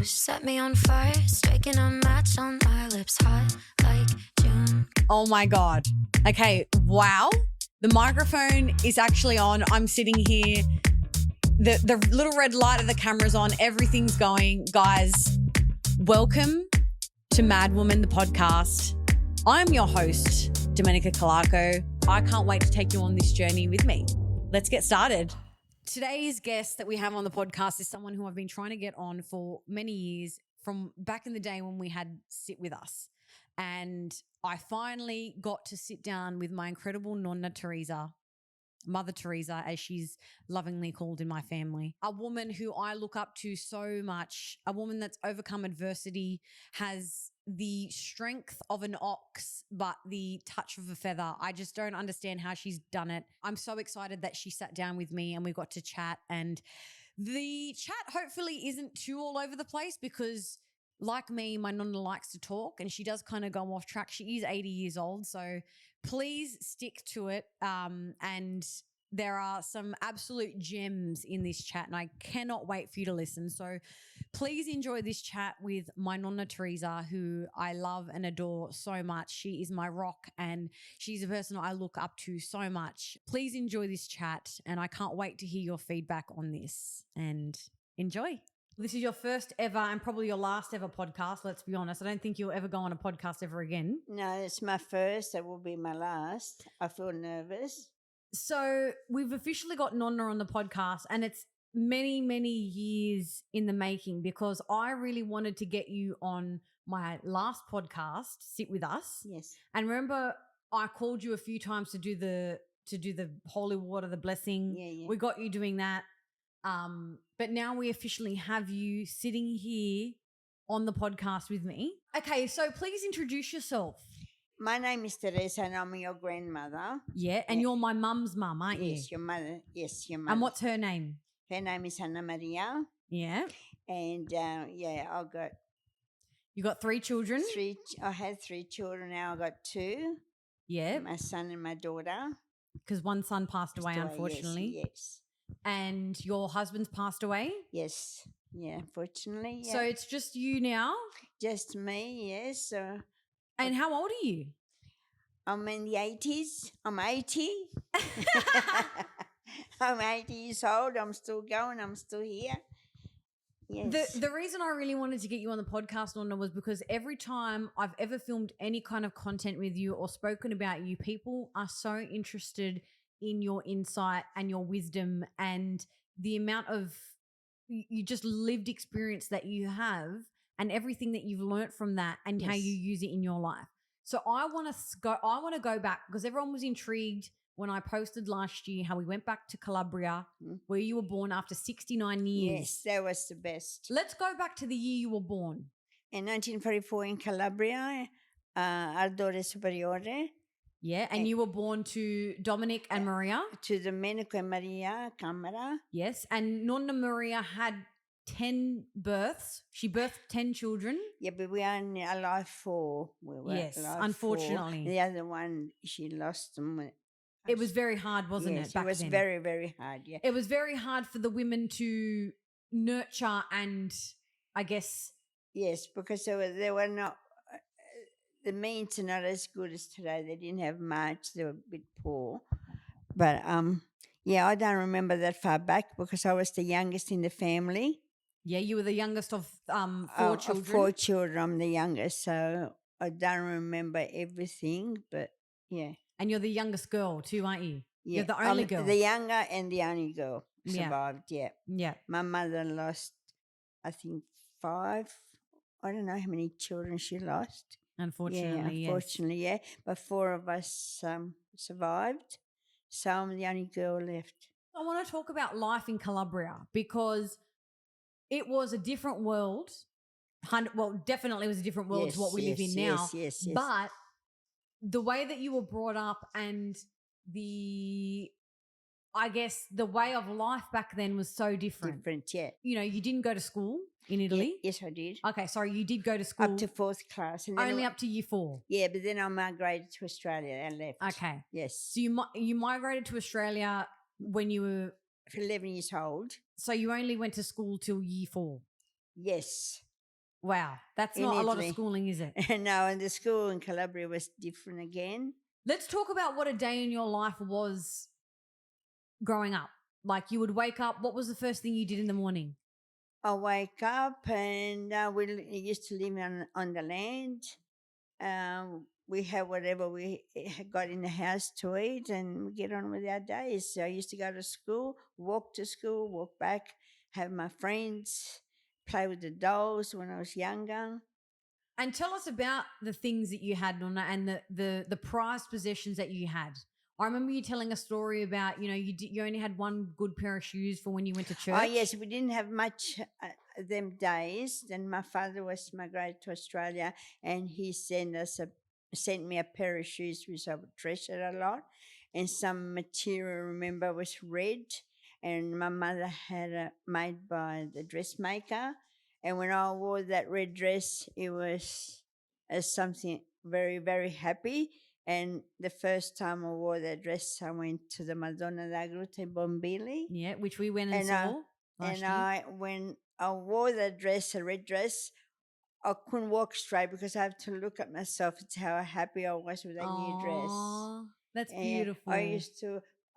You set me on fire, striking a match on my lips, hot like June. Oh my God. Okay, wow. The microphone is actually on. I'm sitting here. The little red light of the camera's on. Everything's going. Guys, welcome to Mad Woman, the podcast. I'm your host, Domenica Calarco. I can't wait to take you on this journey with me. Let's get started. Today's guest that we have on the podcast is someone who I've been trying to get on for many years, from back in the day when we had Sit With Us. And I finally got to sit down with my incredible Nonna Teresa, Mother Teresa, as she's lovingly called in my family. A woman who I look up to so much, a woman that's overcome adversity, has the strength of an ox, but the touch of a feather. I just don't understand how she's done it. I'm so excited that she sat down with me and we got to chat. And the chat hopefully isn't too all over the place because, like me, my Nonna likes to talk and she does kind of go off track. She is 80 years old, so please stick to it. And there are some absolute gems in this chat and I cannot wait for you to listen. So please enjoy this chat with my Nonna Teresa, who I love and adore so much. She is my rock and she's a person I look up to so much. Please enjoy this chat and I can't wait to hear your feedback on this, and enjoy. This is your first ever and probably your last ever podcast, let's be honest. I don't think you'll ever go on a podcast ever again. No, it's my first. It will be my last. I feel nervous. So we've officially got Nonna on the podcast and it's many, many years in the making because I really wanted to get you on my last podcast, Sit With Us. Yes. And remember, I called you a few times to do the holy water, the blessing. Yeah. We got you doing that. But now we officially have you sitting here on the podcast with me. Okay, so please introduce yourself. My name is Teresa and I'm your grandmother. Yeah, and you're my mum's mum, aren't you? Yes, your mother. Yes, your mother. And what's her name? Her name is Anna Maria. Yeah. And I got You got 3 children? I had 3 children. Now I got 2. Yeah. My son and my daughter. Because one son passed away, unfortunately. Yes. And your husband's passed away? Yes. Yeah, unfortunately. Yeah. So it's just you now? Just me, yes. And how old are you? I'm in the 80s. I'm 80. I'm 80 years old. I'm still going. I'm still here. Yes. The reason I really wanted to get you on the podcast, Nonna, was because every time I've ever filmed any kind of content with you or spoken about you, people are so interested in your insight and your wisdom and the amount of you just lived experience that you have and everything that you've learnt from that and how you use it in your life. So I want to go back because everyone was intrigued when I posted last year how we went back to Calabria where you were born after 69 years. Yes, that was the best. Let's go back to the year you were born. In 1944 in Calabria, Ardore Superiore. Yeah, and you were born to Dominic and Maria. To Domenico and Maria Camera. Yes, and Nonna Maria had 10 births. She birthed 10 children. Yeah, but we are only alive 4. Yes, unfortunately. 4. The other one, she lost them. It was very hard, wasn't it, back it was then? very, very hard, yeah. It was very hard for the women to nurture and, I guess... Yes, because they were not... the means are not as good as today. They didn't have much. They were a bit poor. But, I don't remember that far back because I was the youngest in the family. Yeah, you were the youngest of 4 children. Of 4 children, I'm the youngest. So I don't remember everything, but yeah. And you're the youngest girl too, aren't you? Yeah. You're the only girl. The younger and the only girl survived, yeah. Yeah. My mother lost, I think, 5. I don't know how many children she lost. Unfortunately, yeah. But 4 of us survived. So I'm the only girl left. I want to talk about life in Calabria because it was a different world. Definitely was a different world to what we live in now. Yes. But the way that you were brought up and the way of life back then was so different. Different, yeah. You know, you didn't go to school in Italy? Yes, I did. Okay, sorry, you did go to school. Up to 4th class. And then only up to year 4? Yeah, but then I migrated to Australia and left. Okay. Yes. So you migrated to Australia when you were... 11 years old. So you only went to school till year 4? Yes. Wow. That's in not a lot of Italy. schooling, is it? And now, and the school in Calabria was different again. Let's talk about what a day in your life was growing up. Like you would wake up. What was the first thing you did in the morning? I wake up and used to live on the land. We have whatever we got in the house to eat and we get on with our days. So I used to go to school, walk back, have my friends, play with the dolls when I was younger. And tell us about the things that you had, Nonna, and the prized possessions that you had. I remember you telling a story about, you only had one good pair of shoes for when you went to church. Oh, yes, we didn't have much them days. Then my father was migrated to Australia and he sent me a pair of shoes which I would treasure a lot. And some material, remember, was red. And my mother had it made by the dressmaker. And when I wore that red dress, it was something very, very happy. And the first time I wore that dress, I went to the Madonna da Gruta in Bombili. Yeah, which we went and And saw last year. when I wore that dress, a red dress, I couldn't walk straight because I have to look at myself. It's how happy I was with that new dress. Aw, that's And beautiful. I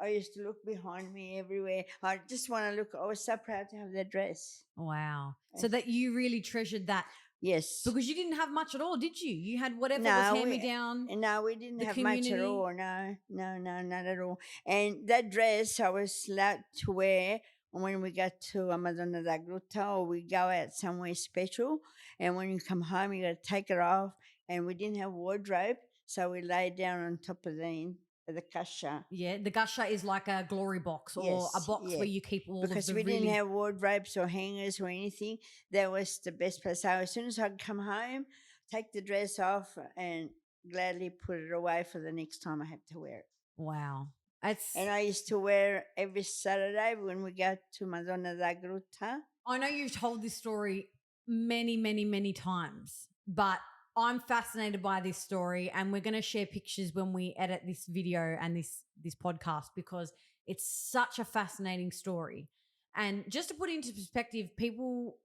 used to look behind me everywhere. I just want to look. I was so proud to have that dress. Wow. So that you really treasured that. Yes. Because you didn't have much at all, did you? You had whatever No, was hand me down. No, we didn't the have much at community. all. No, not at all. And that dress I was allowed to wear when we got to Madonna da Gruta or we go out somewhere special. And when you come home, you got to take it off. And we didn't have wardrobe, so we lay down on top of the kasha. Yeah, the gusha is like a glory box or a box where you keep all because of the we didn't have wardrobes or hangers or anything. That was the best place. So as soon as I'd come home, take the dress off and gladly put it away for the next time I have to wear it. Wow. And I used to wear it every Saturday when we go to Madonna da Gruta. I know you've told this story many, many, many times, but I'm fascinated by this story and we're going to share pictures when we edit this video and this podcast because it's such a fascinating story. And just to put into perspective, people,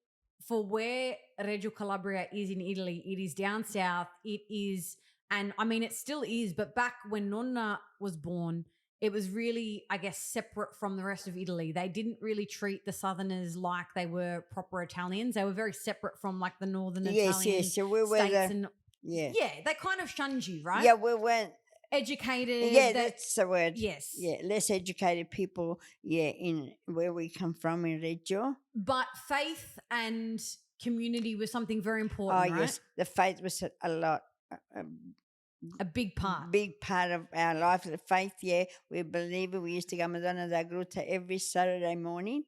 for where Reggio Calabria is in Italy, it is down south. It is, and I mean, it still is, but back when Nonna was born, it was really, I guess, separate from the rest of Italy. They didn't really treat the Southerners like they were proper Italians. They were very separate from like the Northern Italian Yes. So we were states. Yeah, they kind of shunned you, right? Yeah, we weren't educated. Yeah, that's the word. Yes. Yeah, less educated people. Yeah, in where we come from in Reggio. But faith and community was something very important. Right? Yes, the faith was a lot. A big part. Big part of our life. The faith, yeah. We believe it. We used to go Madonna da Gruta every Saturday morning.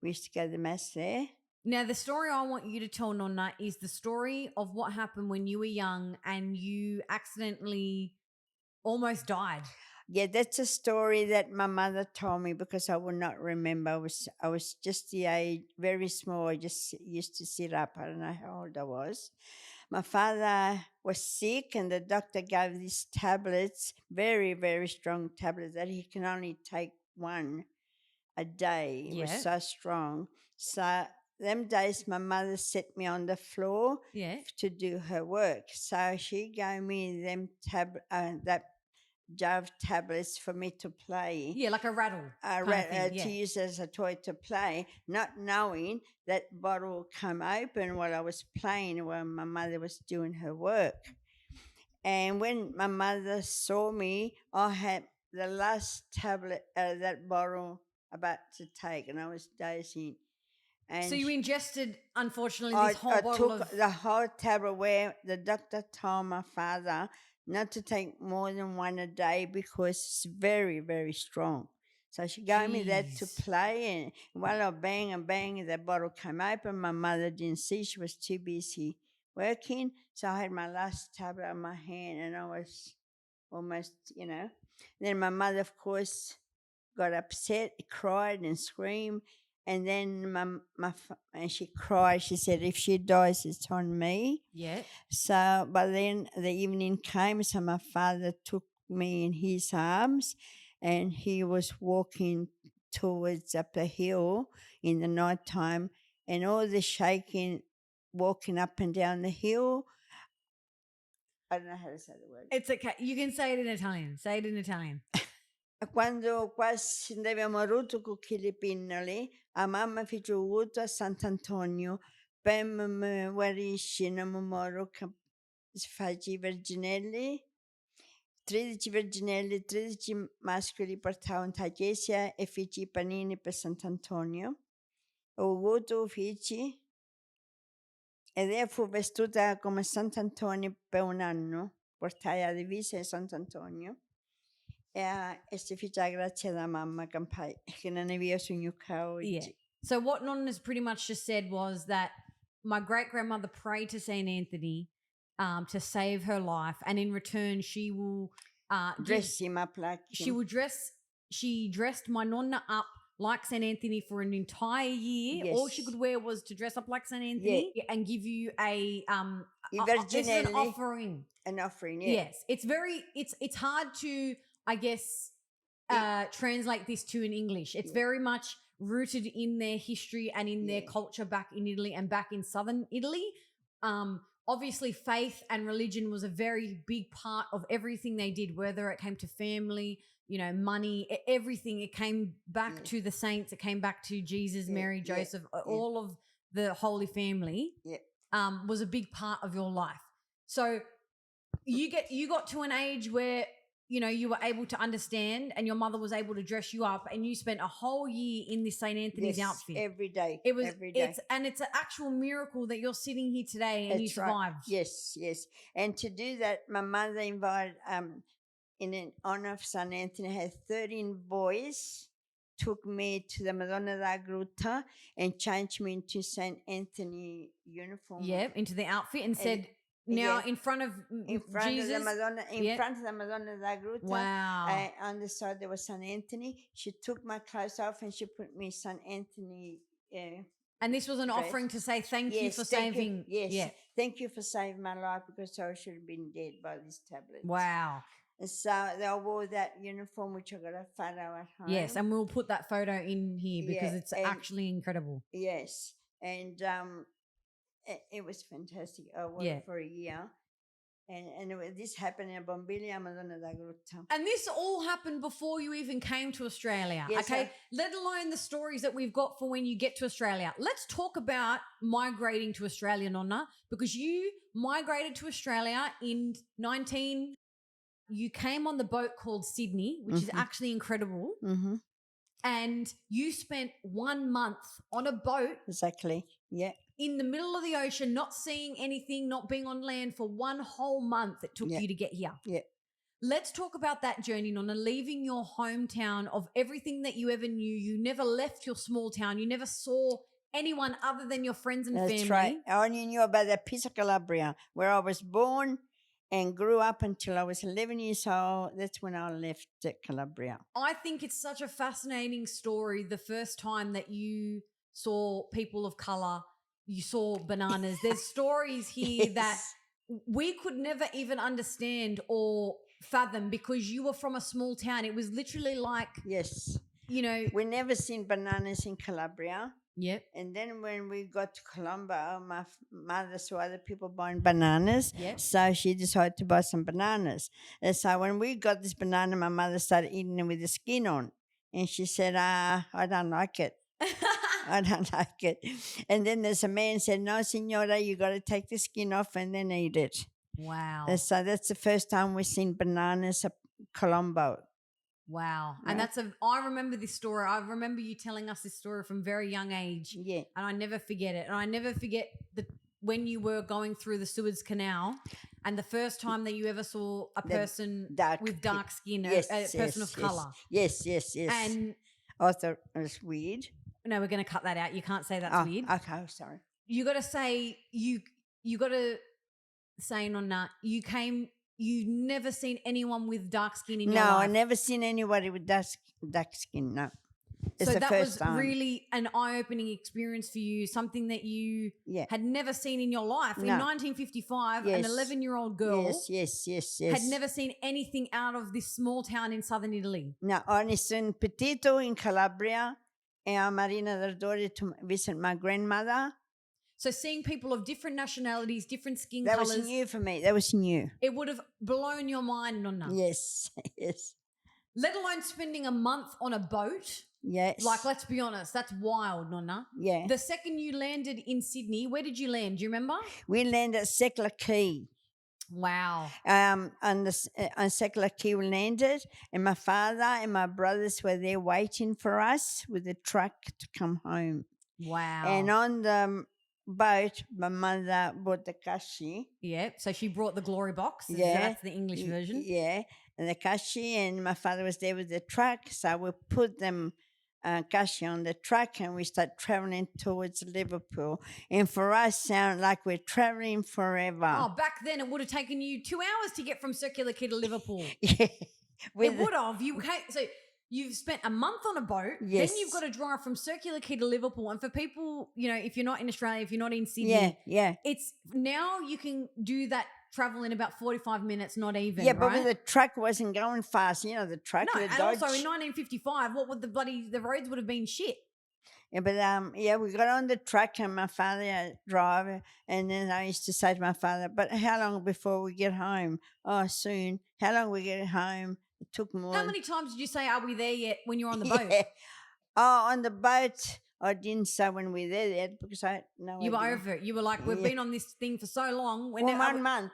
We used to go to the Mass there. Now, the story I want you to tell, Nonna, is the story of what happened when you were young and you accidentally almost died. Yeah, that's a story that my mother told me because I would not remember. I was just the age, very small. I just used to sit up. I don't know how old I was. My father was sick and the doctor gave these tablets, very, very strong tablets that he can only take one a day. It was so strong. So them days my mother set me on the floor to do her work. So she gave me them that jar of tablets for me to play. Yeah, like a rattle. To use as a toy to play, not knowing that bottle come open while I was playing while my mother was doing her work. And when my mother saw me, I had the last tablet out of that bottle about to take, and I was dozing. And so you ingested, unfortunately, this whole I bottle took of... the whole tablet where the doctor told my father not to take more than one a day because it's very, very strong. So she gave me that to play, and while I bang and bang, the bottle came open. My mother didn't see; she was too busy working. So I had my last tablet in my hand, and I was almost, Then my mother, of course, got upset, cried and screamed. And then and she cried. She said, if she dies, it's on me. Yeah. So, but then the evening came, so my father took me in his arms and he was walking towards up a hill in the night time and all the shaking walking up and down the hill. I don't know how to say the word. It's okay. You can say it in Italian. Say it in Italian. Quando quasi abbiamo avuto con i pinnoli, a mamma fece avuto a Sant'Antonio, poi mi guarisce, non mi moro, facci verginelli, 13 verginelli, 13 mascoli portavano in chiesa e feci i panini per Sant'Antonio. Ho avuto uffici ed lei fu vestita come Sant'Antonio per un anno, portai la divisa di Sant'Antonio. E si fece la grazia da mamma che non è via su oggi. Yeah. So what Nonna's pretty much just said was that my great grandmother prayed to Saint Anthony to save her life, and in return she will Dress him up like him. She dressed my Nonna up like Saint Anthony for an entire year. Yes. All she could wear was to dress up like Saint Anthony and give you a this is an offering. An offering, yeah. Yes. It's hard to, I guess, translate this to in English. It's very much rooted in their history and in their culture back in Italy and back in southern Italy. Obviously, faith and religion was a very big part of everything they did, whether it came to family, money, everything. It came back to the saints. It came back to Jesus, Mary, Joseph, all of the Holy Family was a big part of your life. So you got to an age where you were able to understand, and your mother was able to dress you up, and you spent a whole year in this St. Anthony's outfit. Every day. It was every day. It's an actual miracle that you're sitting here today and you survived. Right. Yes. And to do that, my mother invited in honor of St. Anthony, had 13 boys, took me to the Madonna da Gruta and changed me into St. Anthony uniform. Yeah, into the outfit and said, now in front of Jesus, of the Madonna, front of the Madonna da Gruta. Wow. On the side there was St. Anthony. She took my clothes off and she put me St. Anthony. And this was an offering to say thank you for saving. Thank you for saving my life, because I should have been dead by this tablet. Wow. And so they wore that uniform, which I got a photo at home. Yes, and we'll put that photo in here because it's actually incredible. Yes, and it was fantastic. I wore it for a year. And this happened in Bombilia, Madonna da Gruta. And this all happened before you even came to Australia, okay? Let alone the stories that we've got for when you get to Australia. Let's talk about migrating to Australia, Nonna, because you migrated to Australia in you came on the boat called Sydney, which is actually incredible. Mm-hmm. And you spent 1 month on a boat. Exactly, yeah. In the middle of the ocean, not seeing anything, not being on land for 1 whole month it took you to get here. Yeah. Let's talk about that journey, Nonna, leaving your hometown of everything that you ever knew. You never left your small town. You never saw anyone other than your friends and family. That's right. I only knew about that piece of Calabria where I was born and grew up until I was 11 years old. That's when I left Calabria. I think it's such a fascinating story. The first time that you saw people of colour, you saw bananas. There's stories here that we could never even understand or fathom because you were from a small town. It was literally like, we never seen bananas in Calabria. Yep. And then when we got to Colombo, my mother saw other people buying bananas. Yep. So she decided to buy some bananas. And so when we got this banana, my mother started eating it with the skin on. And she said, I don't like it. I don't like it. And then there's a man said, no, signora, you got to take the skin off and then eat it. Wow. And so that's the first time we've seen bananas at Colombo. Wow. And I remember this story. I remember you telling us this story from a very young age. Yeah. And I never forget it. And I never forget when you were going through the Suez Canal and the first time that you ever saw a person with dark skin, a person of colour. Yes. And I thought it was weird. No, we're going to cut that out. You can't say that's weird. Okay, sorry. You got to say, you got to say, Nonna, you never seen anyone with dark skin in your life. No, I never seen anybody with dark skin, no. It's so the that first was time. Really an eye-opening experience for you, something that you had never seen in your life. In 1955, an 11-year-old girl yes. had never seen anything out of this small town in southern Italy. No, only seen Petito in Calabria and Marina del Dore to visit my grandmother. So seeing people of different nationalities, different skin That colors, was new for me. That was new. it would have blown your mind, Nonna. Yes, yes, Let alone spending a month on a boat. yes. Like, let's be honest, that's wild, Nonna. Yeah. The second you landed in Sydney, where did you land? Do you remember? We landed at Secular Key. Wow. On Secular Key we landed, and my father and my brothers were there waiting for us with the truck to come home. Wow. And on the boat, my mother bought the kashi. Yeah. So she brought the glory box. So Yeah. that's the English version. Yeah, and the kashi, and my father was there with the truck, so we put them kashi on the truck, and we start traveling towards Liverpool. And for us, sound like we're traveling forever. Oh, back then it would have taken you 2 hours to get from Circular Quay to Liverpool. Yeah, It would have. So you've spent a month on a boat. Yes. Then you've got to drive from Circular Quay to Liverpool. And for people, if you're not in Australia, if you're not in Sydney, yeah. it's now you can do that travel in about 45 minutes, not even. Yeah, but right? the truck wasn't going fast. You know, the truck. No, the and Dodge. also in 1955, what would the roads would have been shit. Yeah, but we got on the truck, and my father drove, and then I used to say to my father, "But how long before we get home?" "Oh, soon." "How long we get home?" It took more. How many times did you say, "Are we there yet?" when you're on the boat? Yeah. Oh, on the boat, I didn't say when we were there yet because I had no You were idea. over it. You were like, "We've been on this thing for so long." For 1 month.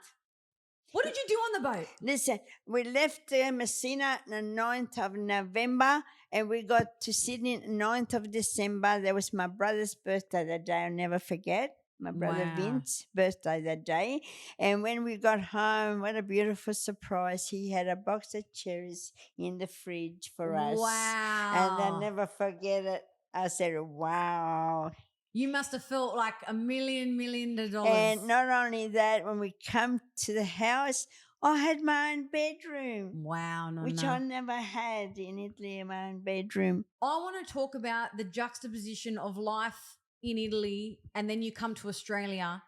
What did you do on the boat? Listen, we left Messina the 9th of November, and we got to Sydney 9th of December. That was my brother's birthday that day. I'll never forget. My brother Wow. Vince's birthday that day. And when we got home, what a beautiful surprise. He had a box of cherries in the fridge for us. Wow. And I'll never forget it. I said, wow. You must have felt like $1 million. And not only that, when we come to the house, I had my own bedroom. Wow, Nonna. Which I never had in Italy, my own bedroom. I want to talk about the juxtaposition of life in Italy and then you come to Australia.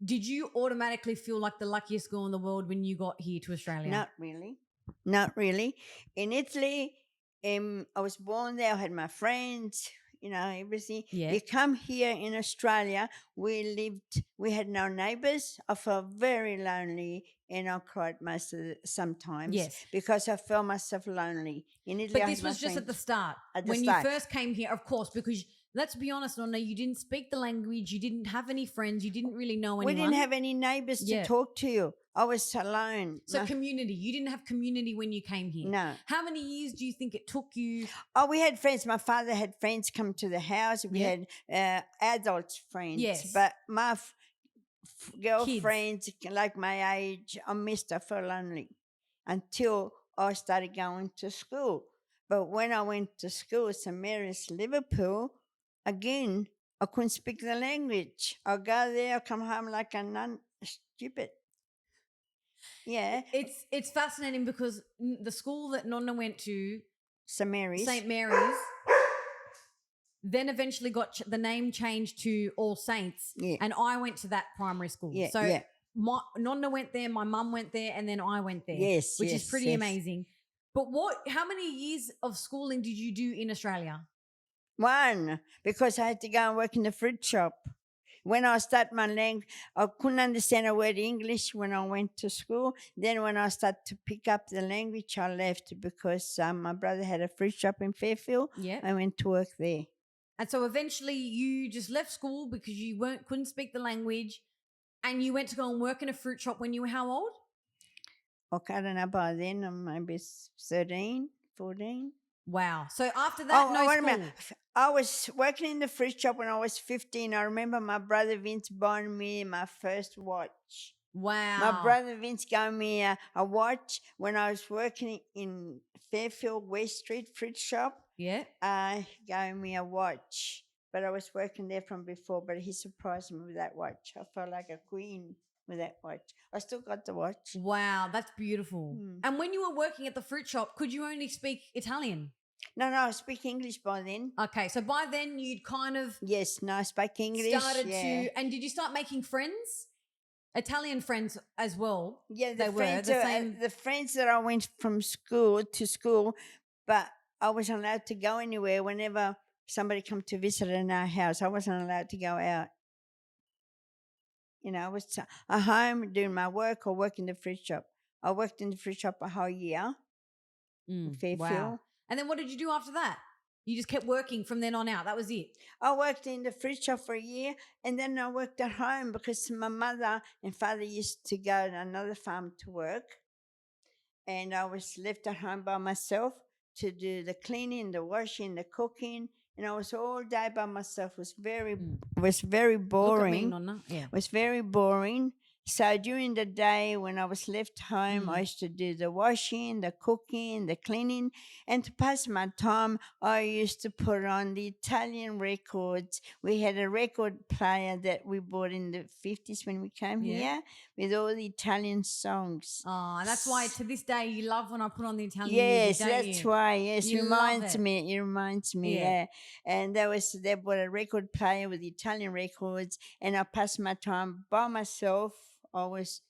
Did you automatically feel like the luckiest girl in the world when you got here to Australia? Not really. Not really. In Italy, I was born there. I had my friends, everything. Yeah. You come here in Australia, we had no neighbours. I felt very lonely, and I cried sometimes. Yes. Because I felt myself lonely. In Italy, But this was just at the start. When you first came here, of course, because let's be honest, Nonna, you didn't speak the language, you didn't have any friends, you didn't really know anyone. We didn't have any neighbours to talk to. I was alone. So community. You didn't have community when you came here. No. How many years do you think it took you? Oh, we had friends. My father had friends come to the house. We had adult friends. Yes. But my girlfriends, like my age, I felt lonely until I started going to school. But when I went to school, St. Mary's, Liverpool, again, I couldn't speak the language. I go there, I come home like a nun, stupid. Yeah. It's fascinating because the school that Nonna went to, St. Mary's, then eventually got the name changed to All Saints. Yeah. And I went to that primary school. Yeah, so yeah. Nonna went there, my mum went there, and then I went there. Yes, which is pretty yes. amazing. But how many years of schooling did you do in Australia? 1, because I had to go and work in the fruit shop. When I started my language, I couldn't understand a word English when I went to school. Then when I started to pick up the language, I left because my brother had a fruit shop in Fairfield. Yeah. I went to work there. And so eventually you just left school because you couldn't speak the language, and you went to go and work in a fruit shop when you were how old? Okay, I don't know, by then I'm maybe 13, 14. Wow. So after that, wait a school. minute. I was working in the fruit shop when I was 15. I remember my brother Vince buying me my first watch. Wow. My brother Vince gave me a watch when I was working in Fairfield West Street fruit shop. Yeah. He gave me a watch, but I was working there from before, but he surprised me with that watch. I felt like a queen with that watch. I still got the watch. Wow, that's beautiful. And when you were working at the fruit shop, could you only speak Italian? No, I speak English by then. Okay, so by then you'd kind of I speak English. And did you start making friends? Italian friends as well? Yeah, they were the same. The friends that I went from school to school, but I wasn't allowed to go anywhere whenever somebody come to visit in our house. I wasn't allowed to go out. I was at home doing my work or work in the fruit shop. I worked in the fruit shop a whole year in Fairfield. Wow. And then what did you do after that? You just kept working from then on out. That was it. I worked in the fruit shop for a year, and then I worked at home because my mother and father used to go to another farm to work, and I was left at home by myself to do the cleaning, the washing, the cooking, and I was all day by myself. It was very Look at me, boring. Nonna. Yeah. It was very boring. So during the day when I was left home, I used to do the washing, the cooking, the cleaning, and to pass my time, I used to put on the Italian records. We had a record player that we bought in the 50s when we came here with all the Italian songs. Oh, and that's why to this day you love when I put on the Italian Yes, music, don't that's you? why. Yes, You reminds love it. me. It reminds me. Yeah. Yeah, and they bought a record player with Italian records, and I passed my time by myself. I was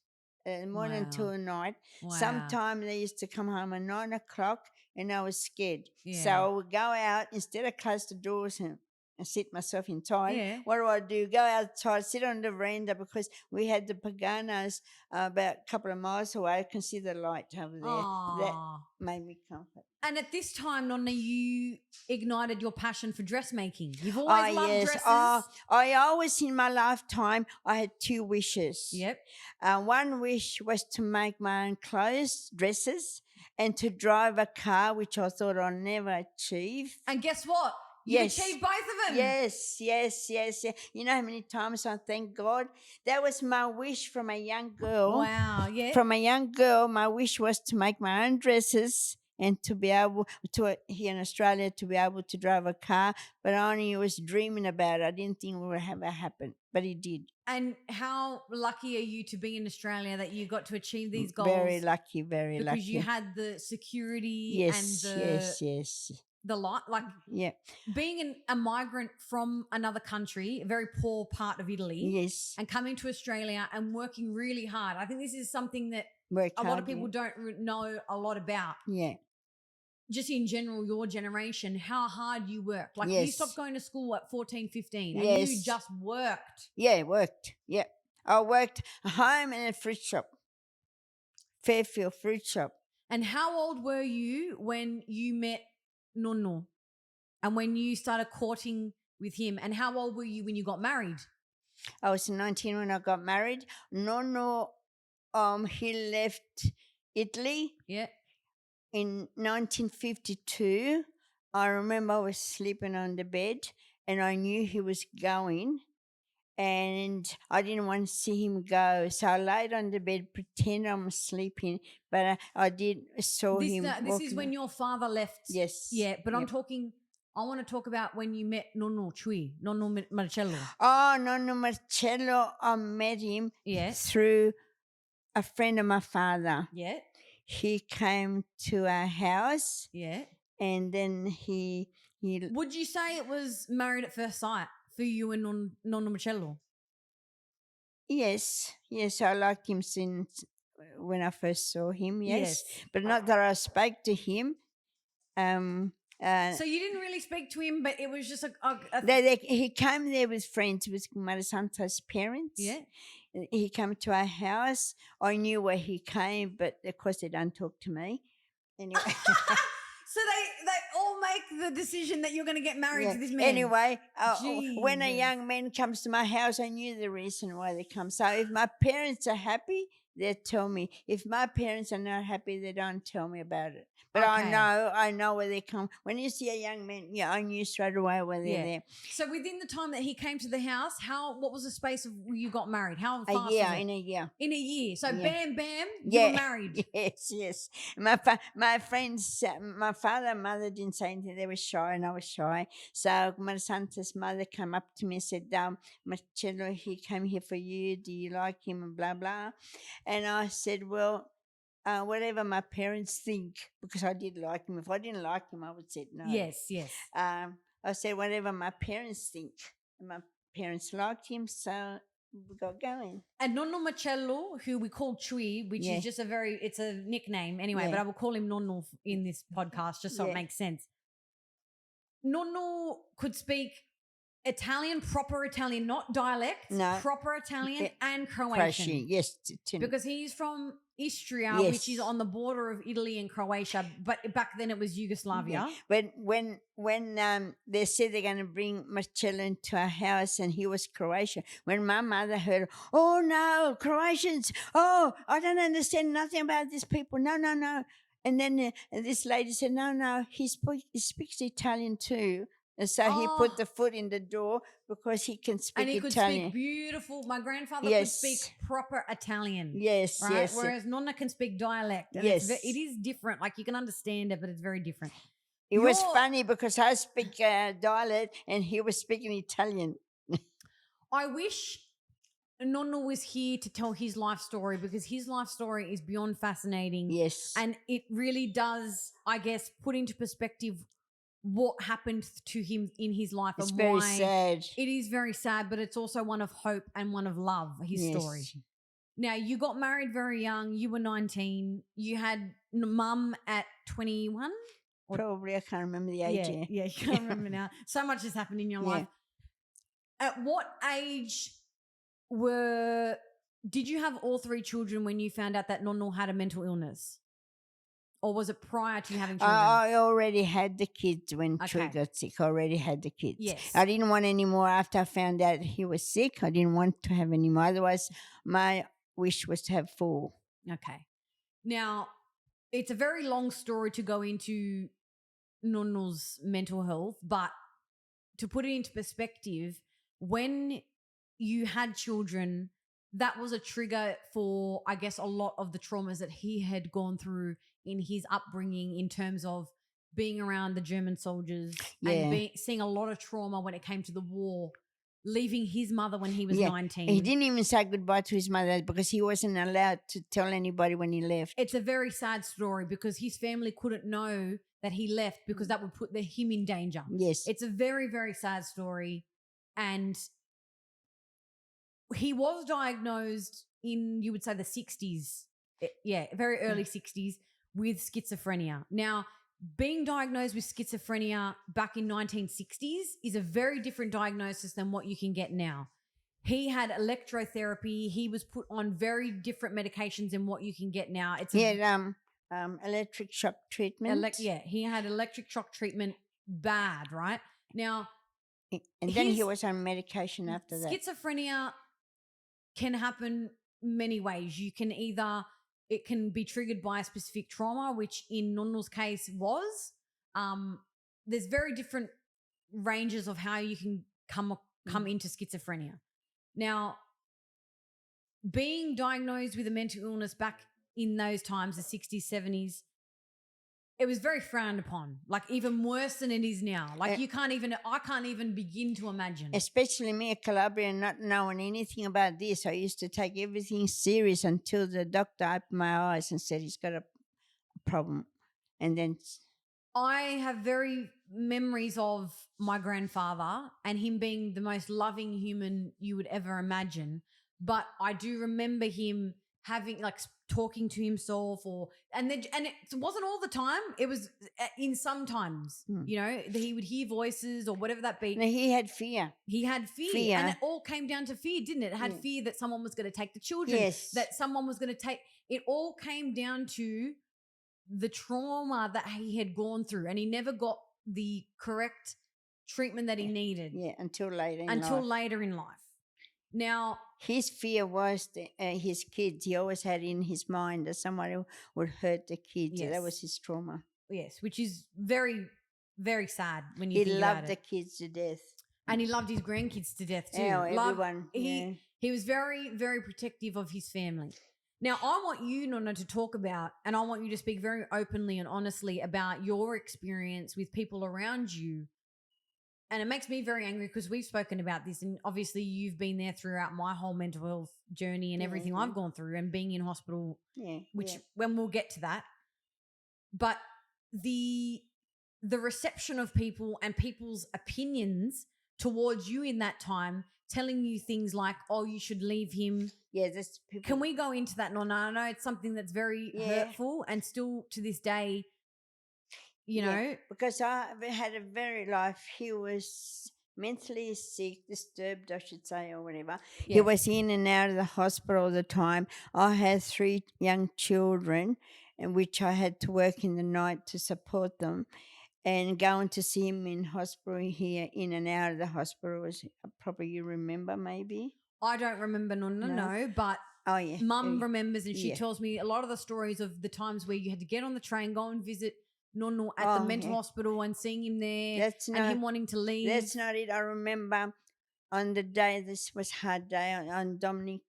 morning Wow. till night. Wow. Sometimes they used to come home at 9 o'clock, and I was scared. So Yeah. I would go out instead of close the doors and sit myself inside. Yeah. What do? Go outside, sit on the veranda because we had the Paganos about a couple of miles away. I can see the light over there. That Aw. made me comfort. And at this time, Nonna, you ignited your passion for dressmaking. You've Oh, always loved yes. dresses. I always in my lifetime, I had two wishes. Yep. One wish was to make my own clothes, dresses, and to drive a car, which I thought I'd never achieve. And guess what? You Yes. achieved both of them. Yes. You know how many times I thank God? That was my wish from a young girl. Wow. Yeah. From a young girl, my wish was to make my own dresses and to be able to, here in Australia, to be able to drive a car. But I only was dreaming about it. I didn't think it would ever happen, but it did. And how lucky are you to be in Australia that you got to achieve these goals? Very lucky, very lucky. Because you had the security Yes, and yes. the lot. Like Yeah. being a migrant from another country, a very poor part of Italy, Yes. and coming to Australia and working really hard. I think this is something that Work a lot of hard, people don't know a lot about. Yeah. Just in general, your generation, how hard you worked. Like you Yes. stopped going to school at 14, 15 and you Yes. just worked. Yeah, worked. Yeah. I worked home in a fruit shop. Fairfield fruit shop. And how old were you when you met Nonno and when you started courting with him? And how old were you when you got married? I was 19 when I got married. No, he left Italy Yeah. in 1952. I remember I was sleeping on the bed and I knew he was going and I didn't want to see him go. So I laid on the bed, pretend I'm sleeping, but I did saw him. This is when your father left. Yes. Yeah, but I want to talk about when you met Nonno Marcello. Oh, Nonno Marcello, I met him through a friend of my father. Yeah. He came to our house. Yeah. And then he Would you say it was married at first sight for you and Nonno Marcello? Yes, I liked him since when I first saw him. Yes. But not that I spoke to him. So you didn't really speak to him, but it was just he came there with friends, with Marisanta's parents. Yeah. He came to our house. I knew where he came, but of course they don't talk to me. Anyway. So they all make the decision that you're going to get married to this man. Anyway, when a young man comes to my house, I knew the reason why they come. So if my parents are happy, they tell me. If my parents are not happy, they don't tell me about it. But I know where they come. When you see a young man, I knew straight away where they're there. So within the time that he came to the house, what was the space of you got married? How fast? In a year. In a year. So bam, you were married. Yes. My friends, my father and mother didn't say anything. They were shy and I was shy. So Marisanta's mother came up to me and said, Marcello, he came here for you. Do you like him? And blah, blah. And I said, well, whatever my parents think, because I did like him. If I didn't like him, I would say no. Yes. I said whatever my parents think. And my parents liked him, so we got going. And Nonno Marcello, who we call Chui, which is just it's a nickname anyway, but I will call him Nonno in this podcast just so it makes sense. Nonno could speak Italian, proper Italian, not dialect, No. proper Italian and Croatian. Croatian, yes. Because he's from Istria, Yes. which is on the border of Italy and Croatia, but back then it was Yugoslavia. Yeah. When they said they're going to bring Marcello into our house and he was Croatian, when my mother heard, oh no, Croatians, oh, I don't understand nothing about these people, no. And then this lady said, no, he speaks Italian too. And so he put the foot in the door because he can speak Italian. And he could speak beautiful. My grandfather could speak proper Italian. Yes, right? yes. Whereas Nonna can speak dialect. And yes. it is different. Like you can understand it, but it's very different. It was funny because I speak dialect and he was speaking Italian. I wish Nonna was here to tell his life story because his life story is beyond fascinating. Yes. And it really does, I guess, put into perspective what happened to him in his life. It's and very why sad. It is very sad, but it's also one of hope and one of love, his story. Now, you got married very young. You were 19. You had mum at 21? Probably, I can't remember the age. Yeah, you can't remember now. So much has happened in your life. At what age did you have all three children when you found out that Nonna had a mental illness? Or was it prior to you having children? I already had the kids when Troy got sick. I already had the kids. Yes. I didn't want any more after I found out he was sick. I didn't want to have any more. Otherwise, my wish was to have 4. Okay. Now, it's a very long story to go into Nonna's mental health, but to put it into perspective, when you had children, that was a trigger for, I guess, a lot of the traumas that he had gone through in his upbringing in terms of being around the German soldiers and seeing a lot of trauma when it came to the war, leaving his mother when he was 19. He didn't even say goodbye to his mother because he wasn't allowed to tell anybody when he left. It's a very sad story because his family couldn't know that he left because that would put him in danger. Yes. It's a very, very sad story. And he was diagnosed in, you would say, the 60s. Very early 60s with schizophrenia. Now, being diagnosed with schizophrenia back in 1960s is a very different diagnosis than what you can get now. He had electrotherapy. He was put on very different medications than what you can get now. He had electric shock treatment. He had electric shock treatment bad, right? Now, and then he was on medication after that. Schizophrenia can happen many ways. It can be triggered by a specific trauma, which in Nonna's case was. There's very different ranges of how you can come into schizophrenia. Now, being diagnosed with a mental illness back in those times, the 60s, 70s, it was very frowned upon, like even worse than it is now. Like I can't even begin to imagine. Especially me, a Calabrian, not knowing anything about this. I used to take everything serious until the doctor opened my eyes and said he's got a problem. And then I have very memories of my grandfather and him being the most loving human you would ever imagine. But I do remember him having talking to himself and it wasn't all the time. It was in sometimes, he would hear voices or whatever that be. No, he had fear. He had fear. And it all came down to fear, didn't it? It had fear that someone was going to take the children. Yes. That someone was going to take, it all came down to the trauma that he had gone through and he never got the correct treatment that he needed. Yeah, until later in life. Now, his fear was his kids. He always had in his mind that somebody would hurt the kids. Yes. That was his trauma. Yes, which is very, very sad when you think about it. He loved the kids to death. And he loved his grandkids to death too. Yeah, everyone. He was very, very protective of his family. Now, I want you, Nonna, to talk about, and I want you to speak very openly and honestly about your experience with people around you. And it makes me very angry because we've spoken about this and obviously you've been there throughout my whole mental health journey and everything I've gone through and being in hospital, when we'll get to that. But the reception of people and people's opinions towards you in that time, telling you things like, oh, you should leave him. Yeah, that's people. Can we go into that, Nonna? I know it's something that's very hurtful and still to this day, you know. Because I had a very life. He was mentally sick, disturbed, I should say, or whatever. Yeah. He was in and out of the hospital all the time. I had 3 young children, in which I had to work in the night to support them. And going to see him in hospital here, in and out of the hospital, was probably, you remember, maybe? I don't remember, Nonna, no, but Oh, yeah. Mum remembers, and she Yeah. tells me a lot of the stories of the times where you had to get on the train, go and visit Nonna at the Oh, mental yeah. hospital and seeing him there That's and not him wanting to leave. That's not it. I remember on the day, this was hard day, on Dominic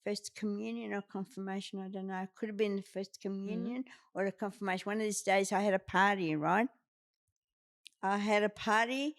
first communion or confirmation, I don't know. It could have been the first communion or the confirmation. One of these days I had a party, right? I had a party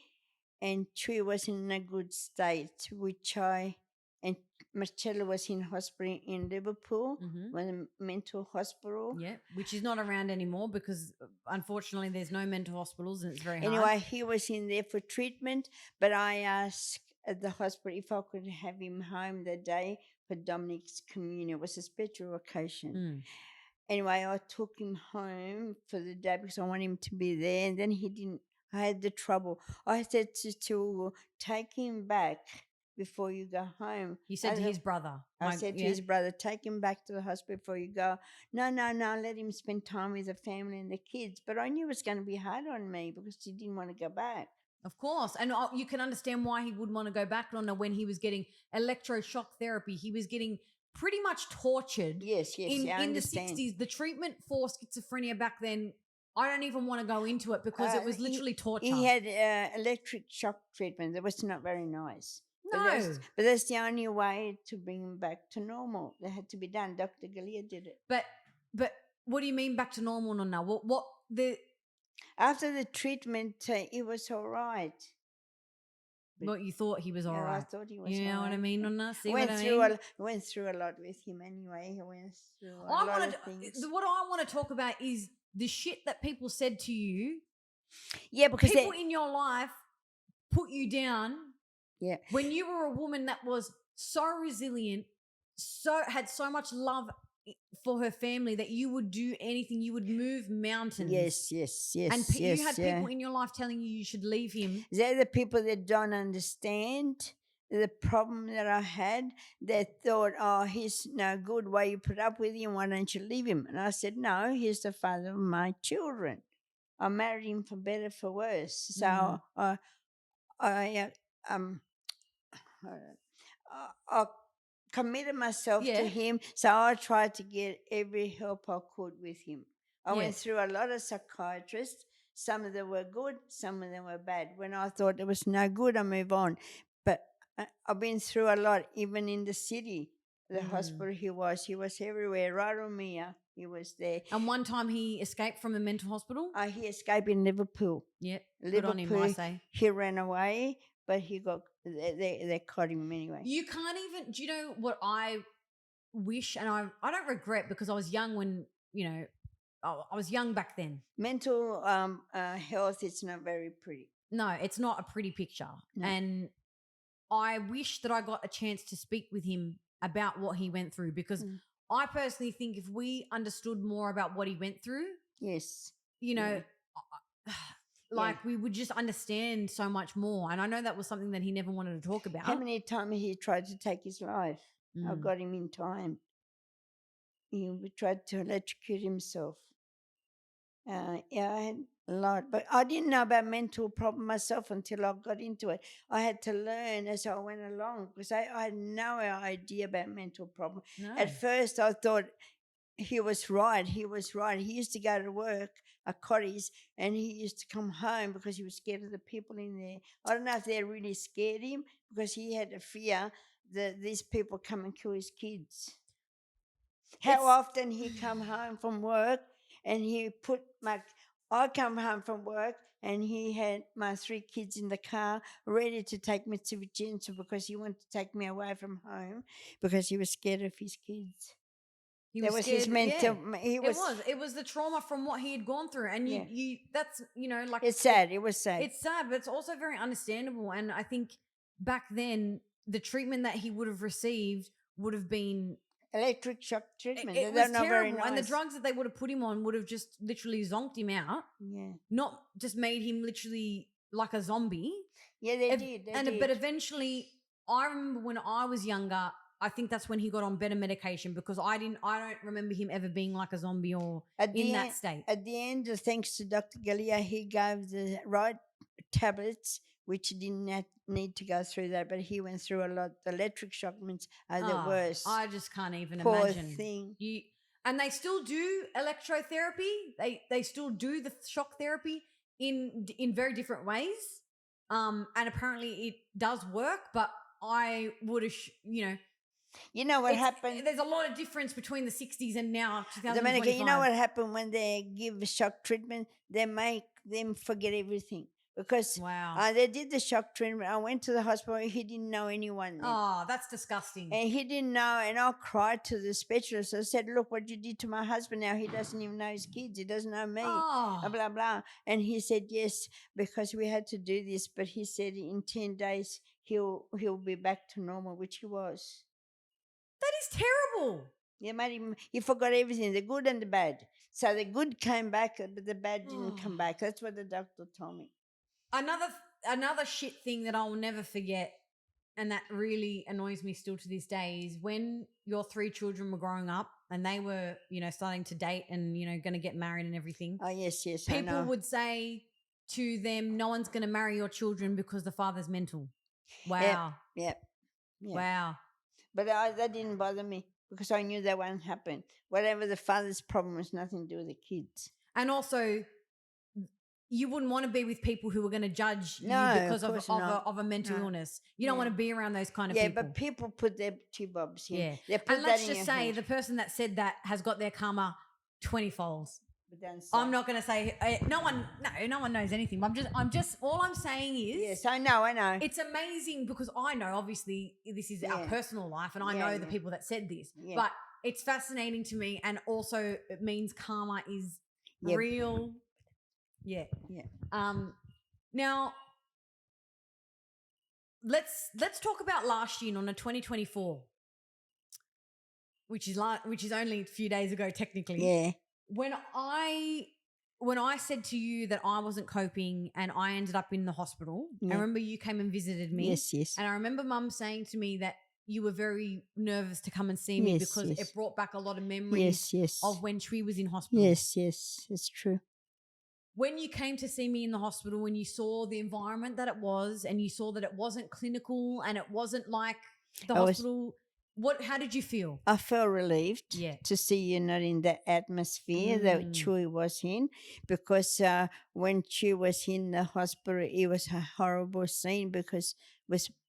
and Chewy was in a good state, and Marcella was in hospital in Liverpool, the mental hospital. Yeah, which is not around anymore because unfortunately there's no mental hospitals and it's very hard. Anyway, he was in there for treatment, but I asked at the hospital if I could have him home the day for Dominic's communion. It was a special occasion. Anyway, I took him home for the day because I want him to be there, and then he didn't. I had the trouble. I said to take him back before you go home. You said to his brother. I said to his brother, take him back to the hospital before you go. No, let him spend time with the family and the kids. But I knew it was going to be hard on me because he didn't want to go back. Of course. And you can understand why he wouldn't want to go back, Nonna, when he was getting electroshock therapy. He was getting pretty much tortured. Yes, in the 60s. The treatment for schizophrenia back then, I don't even want to go into it because it was literally torture. He had electric shock treatment. That was not very nice. No. But that's the only way to bring him back to normal. That had to be done. Dr. Galea did it. But what do you mean back to normal, Nonna? After the treatment, it was all right. What you thought he was all right? I thought he was. You know all what I right. mean, Nonna? See went what I through mean? Went through a lot with him anyway. He went through a lot of things. What I want to talk about is the shit that people said to you. Yeah, because people in your life put you down. Yeah. When you were a woman that was so resilient, had so much love for her family that you would do anything, you would move mountains. Yes. And you had people in your life telling you should leave him. They're the people that don't understand the problem that I had. They thought, oh, he's no good. Why you put up with him? Why don't you leave him? And I said, no, he's the father of my children. I married him for better, for worse. So I committed myself to him, so I tried to get every help I could with him. I went through a lot of psychiatrists. Some of them were good, some of them were bad. When I thought it was no good, I move on. But I've been through a lot, even in the city. The hospital he was everywhere, right on me. He was there. And one time he escaped from a mental hospital? He escaped in Liverpool. Yeah, Liverpool, good on him, I say. He ran away, but they caught him anyway. You can't even, do you know what I wish, and I don't regret because I was young when, I was young back then. Mental health, it's not very pretty. No, it's not a pretty picture. No. And I wish that I got a chance to speak with him about what he went through because I personally think if we understood more about what he went through, yes, we would just understand so much more. And I know that was something that he never wanted to talk about. How many times he tried to take his life? I got him in time. He tried to electrocute himself. I had a lot, but I didn't know about mental problem myself until I got into it. I had to learn as I went along because I had no idea about mental problem. No. At first, I thought he was right. He used to go to work at Cotties and he used to come home because he was scared of the people in there. I don't know if they really scared him because he had a fear that these people come and kill his kids. How often he come home from work and I come home from work and he had my 3 kids in the car ready to take me to Virginia because he wanted to take me away from home because he was scared of his kids. He was his mental. It was the trauma from what he had gone through, and that's it's sad. It was sad. It's sad, but it's also very understandable. And I think back then the treatment that he would have received would have been electric shock treatment. It was terrible, very nice. And the drugs that they would have put him on would have just literally zonked him out. Yeah, not just made him literally like a zombie. Yeah, they did. But eventually, I remember when I was younger, I think that's when he got on better medication because I don't remember him ever being like a zombie or in that state. At the end, thanks to Dr. Gallia, he gave the right tablets, which didn't need to go through that, but he went through a lot. The electric shock are the worst. I just can't even Poor imagine. thing. And they still do electrotherapy. They still do the shock therapy in very different ways. And apparently it does work, but I would You know what happened? There's a lot of difference between the 60s and now 2025. Dominica, you know what happened when they give shock treatment? They make them forget everything. Because they did the shock treatment. I went to the hospital. He didn't know anyone then. Oh, that's disgusting. And he didn't know. And I cried to the specialist. I said, look what you did to my husband now. He doesn't even know his kids. He doesn't know me. Blah, blah, blah. And he said, yes, because we had to do this. But he said in 10 days, he'll be back to normal, which he was. That is terrible. Yeah, made him, he forgot everything, the good and the bad. So the good came back, but the bad didn't come back. That's what the doctor told me. Another shit thing that I'll never forget, and that really annoys me still to this day, is when your 3 children were growing up and they were, starting to date and, going to get married and everything. Oh, yes. People would say to them, no one's going to marry your children because the father's mental. Wow. Yep. Wow. But that didn't bother me because I knew that wouldn't happen. Whatever the father's problem was, nothing to do with the kids. And also, you wouldn't want to be with people who were going to judge you because of a mental illness. You don't want to be around those kind of people. Yeah, but people put their two bobs in. Yeah. They put and that let's in just your say head. the person that said that has got their karma 20-folds. But I'm not going to say no one knows anything. I'm just all I'm saying is yes, I know. It's amazing because I know obviously this is our personal life and I know the people that said this. Yeah. But it's fascinating to me and also it means karma is real. Yeah. Now let's talk about last year on a 2024, which is only a few days ago technically. Yeah. When I said to you that I wasn't coping and I ended up in the hospital, I remember you came and visited me. Yes. And I remember Mum saying to me that you were very nervous to come and see me because it brought back a lot of memories of when Chui was in hospital. Yes, it's true. When you came to see me in the hospital, when you saw the environment that it was and you saw that it wasn't clinical and it wasn't like the hospital, how did you feel? I felt relieved to see you not in that atmosphere that Chui was in because when Chui was in the hospital, it was a horrible scene because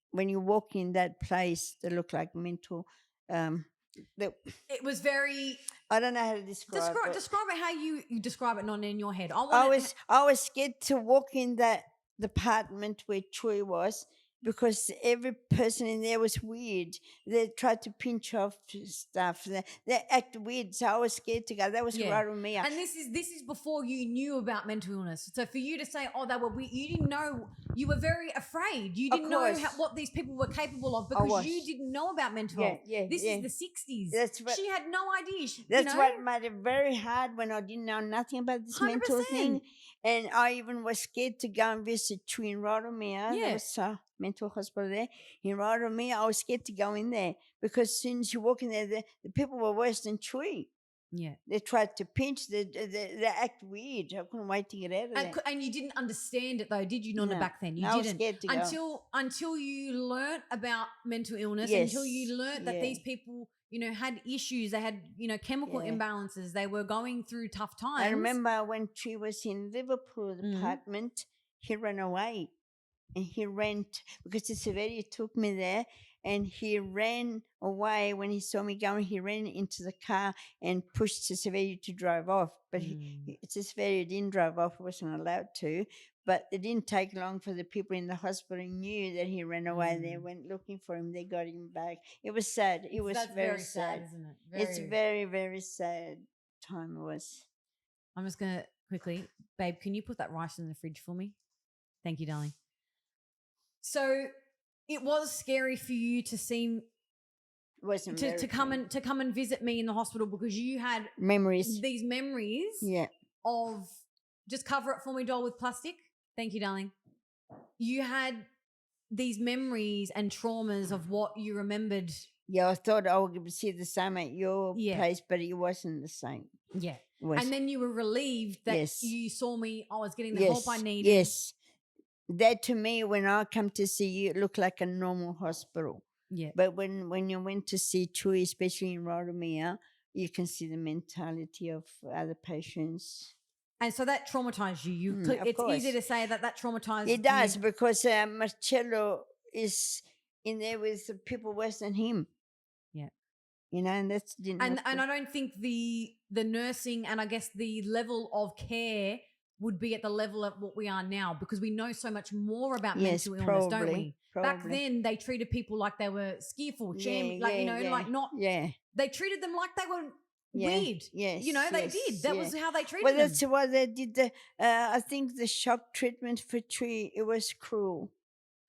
when you walk in that place, they look like mental. It was very. I don't know how to describe it. Describe it how you describe it, Nonna, in your head. I was scared to walk in that department where Chui was because every person in there was weird. They tried to pinch off stuff. They act weird, so I was scared to go. That was right with me. And this is before you knew about mental illness. So for you to say, "Oh, they were weird," you didn't know. You were very afraid. You didn't know what these people were capable of because you didn't know about mental health. This is the 60s. She had no idea. That's what made it very hard when I didn't know nothing about this 100%. Mental thing. And I even was scared to go and visit Chui in Rotomia. There was a mental hospital there. In Rotomia, I was scared to go in there because as soon as you walk in there, the people were worse than Chui. Yeah. They tried to pinch, they act weird. I couldn't wait to get out of there. And you didn't understand it though, did you, Nonna, back then? You I didn't. Was scared to go. Until you learnt about mental illness, until you learnt that these people, had issues, they had, chemical imbalances, they were going through tough times. I remember when she was in Liverpool department, he ran away. And he ran because the severity took me there and he ran away when he saw me going. He ran into the car and pushed the severity to drive off. But the severity didn't drive off. He wasn't allowed to. But it didn't take long for the people in the hospital knew that he ran away. They went looking for him. They got him back. It was sad. That's very sad, isn't it? It's very, very sad time it was. I'm just going to quickly, babe, can you put that rice in the fridge for me? Thank you, darling. So it was scary for you to see to come and visit me in the hospital because you had these memories of just cover it for me, doll, with plastic. Thank you, darling. you had these memories and traumas of what you remembered. Yeah, I thought I would see the same at your Yeah. place, but it wasn't the same. Yeah. It was, And then you were relieved that Yes. you saw me. I was getting the help I yes, needed. yes. That to me, when I come to see you, it looked like a normal hospital. Yeah. But when you went to see Chewy, especially in Rotomia, you can see the mentality of other patients. And so that traumatized you. Of It's easy course. to say that traumatized It does you. because Marcello is in there with the people worse than him. Yeah. And that's didn't. And I don't think the nursing and I guess the level of care would be at the level of what we are now because we know so much more about Yes, mental illness, don't probably, we? Back then, they treated people like they were scareful, like not. Yeah. They treated them like they were Yeah, weird. yes, They did. That was how they treated Well, them. that's why they did the. I think the shock treatment for Tree. It was cruel.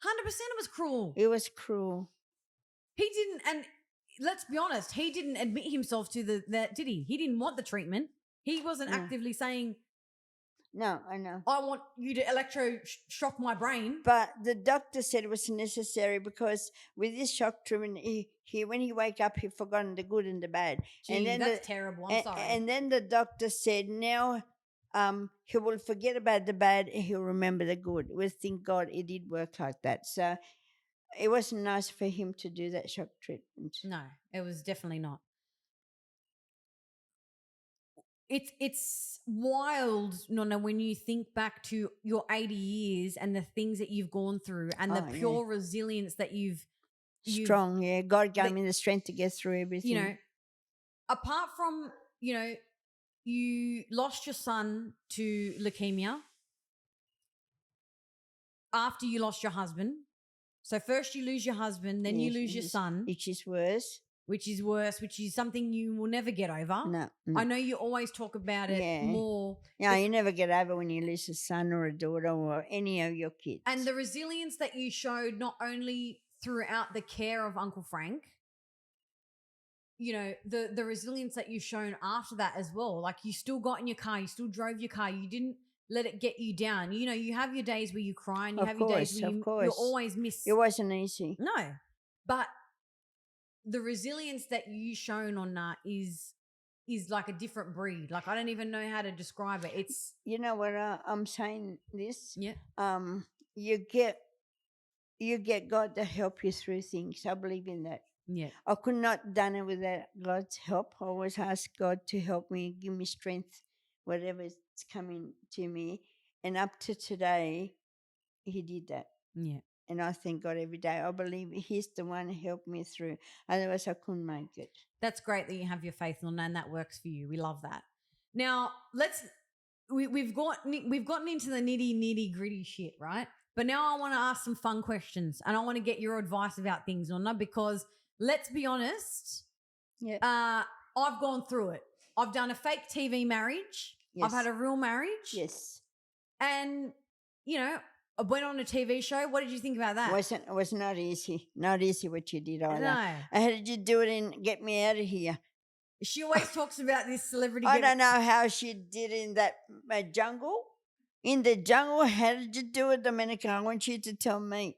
100% it was cruel. It was cruel. He didn't, and let's be honest, he didn't admit himself to that, did he? He didn't want the treatment. He wasn't No. actively saying, No, I know. I want you to electroshock my brain. But the doctor said it was necessary because with this shock treatment, he when he wake up, he forgotten the good and the bad. Gee, and then that's terrible. I'm sorry. And then the doctor said now he will forget about the bad and he'll remember the good. Well, thank God it did work like that. So it wasn't nice for him to do that shock treatment. No, it was definitely not. It's wild, Nonna, when you think back to your 80 years and the things that you've gone through and the pure resilience that you've strong. Yeah, God gave me the strength to get through everything. Apart from you lost your son to leukemia after you lost your husband. So first you lose your husband, then you lose your son, which is worse. Which is something you will never get over. No. I know you always talk about it more. Yeah, you never get over when you lose a son or a daughter or any of your kids. And the resilience that you showed not only throughout the care of Uncle Frank, the resilience that you've shown after that as well. Like you still got in your car, you still drove your car, you didn't let it get you down. You have your days where you cry and you have your days where you always miss. It wasn't easy. No, but the resilience that you shown on that is like a different breed. Like I don't even know how to describe it. It's what I'm saying this. Yeah. You get God to help you through things. I believe in that. Yeah. I could not done it without God's help. I always ask God to help me, give me strength, whatever is coming to me. And up to today, He did that. Yeah. And I thank God every day. I believe He's the one who helped me through. Otherwise, I couldn't make it. That's great that you have your faith, Nonna, and that works for you. We love that. Now, we've gotten into the nitty gritty shit, right? But now I want to ask some fun questions, and I want to get your advice about things, Nonna, because let's be honest. Yeah. I've gone through it. I've done a fake TV marriage. Yes. I've had a real marriage. Yes. And I went on a TV show. What did you think about that? It was not easy. Not easy what you did either. No. How did you do it and get me out of here? She always talks about this celebrity. I don't know how she did in that jungle. In the jungle, how did you do it, Dominica? I want you to tell me.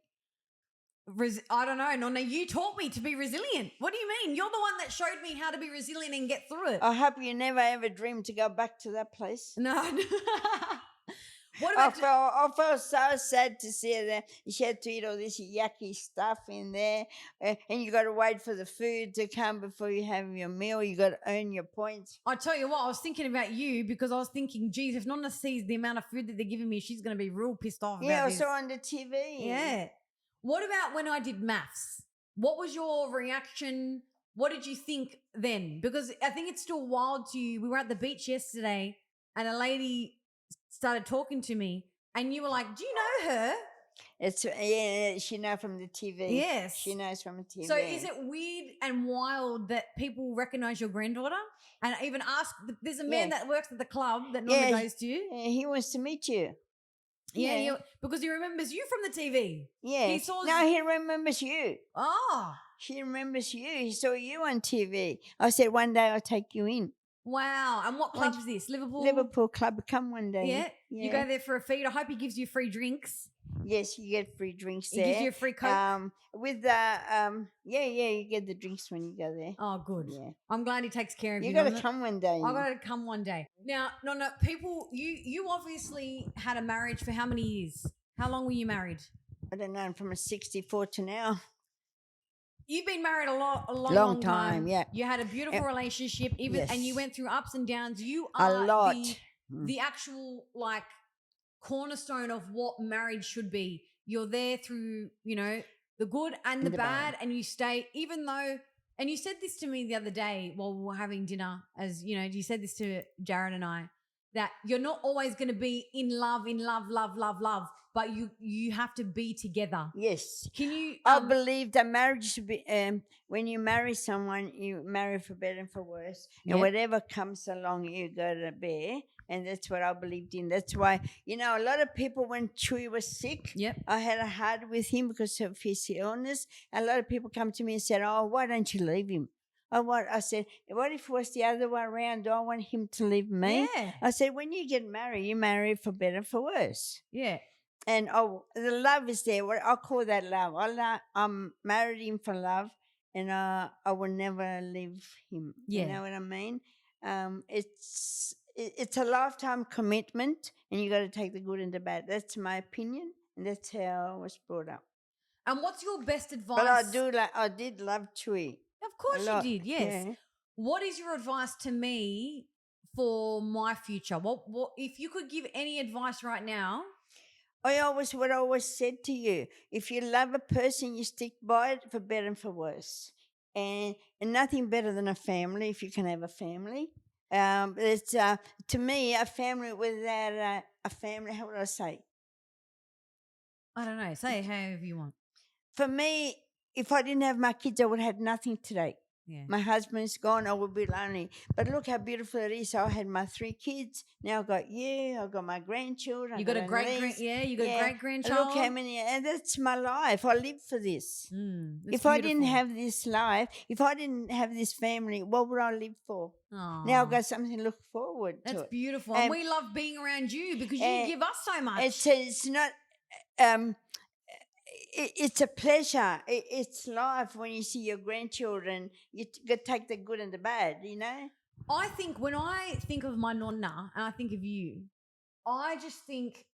I don't know, Nonna. You taught me to be resilient. What do you mean? You're the one that showed me how to be resilient and get through it. I hope you never ever dream to go back to that place. No. What about I felt so sad to see that she had to eat all this yucky stuff in there, and you got to wait for the food to come before you have your meal. You got to earn your points. I tell you what, I was thinking about you because I was thinking, geez, if Nonna sees the amount of food that they're giving me, she's going to be real pissed off. Yeah, about this. I saw on the TV. Yeah. What about when I did maths? What was your reaction? What did you think then? Because I think it's still wild to you. We were at the beach yesterday, and a lady started talking to me, and you were like, do you know her? She knows from the TV. Yes. She knows from the TV. So is it weird and wild that people recognize your granddaughter and even ask? There's a man that works at the club that Nonna goes to. Yeah, he wants to meet you. Yeah, because he remembers you from the TV. Yeah. He remembers you. Oh. She remembers you. He saw you on TV. I said, one day I'll take you in. Wow. And what club is this? Liverpool? Liverpool club. Come one day. Yeah. You go there for a feed. I hope he gives you free drinks. Yes, you get free drinks It there. gives you a free Coke? With the you get the drinks when you go there. Oh, good. Yeah. I'm glad he takes care of you. You got to Nonna. come one day. I got to come one day. Now, Nonna, people, you obviously had a marriage for how many years? How long were you married? I don't know, from a 64 to now. You've been married a long time. Yeah. You had a beautiful relationship, and you Yes. went through ups and downs. You A are lot. the actual like cornerstone of what marriage should be. You're there through, the good and the bad, and you stay, even though. And you said this to me the other day while we were having dinner, as you said this to Jared and I, that you're not always going to be in love, but you have to be together. Yes. Can you? I believe that marriage should be, when you marry someone, you marry for better and for worse. And Yep. whatever comes along, you got to bear. And that's what I believed in. That's why, a lot of people, when Chewy was sick, Yep. I had a heart with him because of his illness. A lot of people come to me and said, "Oh, why don't you leave him?" I said, what if it was the other way around? Do I want him to leave me? Yeah. I said, when you get married, you marry for better and for worse. Yeah. And the love is there. What I call that love. I'm married him for love, and I will never leave him. Yeah. You know what I mean? It's a lifetime commitment, and you got to take the good and the bad. That's my opinion, and that's how I was brought up. And what's your best advice? But I did love Chewy. Of course you did. Yes. Yeah. What is your advice to me for my future? What if you could give any advice right now? What I always said to you, if you love a person, you stick by it for better and for worse. And nothing better than a family if you can have a family. It's to me, a family without a family, how would I say? I don't know. Say however you want. For me, if I didn't have my kids, I would have had nothing today. Yeah. My husband's gone, I would be lonely. But look how beautiful it is. I had my 3 kids. Now I've got you, I've got my grandchildren. You got a great great grandchild. Look how many, and that's my life. I live for this. If I I didn't have this life, if I didn't have this family, what would I live for? Now I've got something to look forward to. That's beautiful. And we love being around you because you give us so much. It's not, it's a pleasure. It's life when you see your grandchildren. You take the good and the bad, I think when I think of my Nonna and I think of you, I just think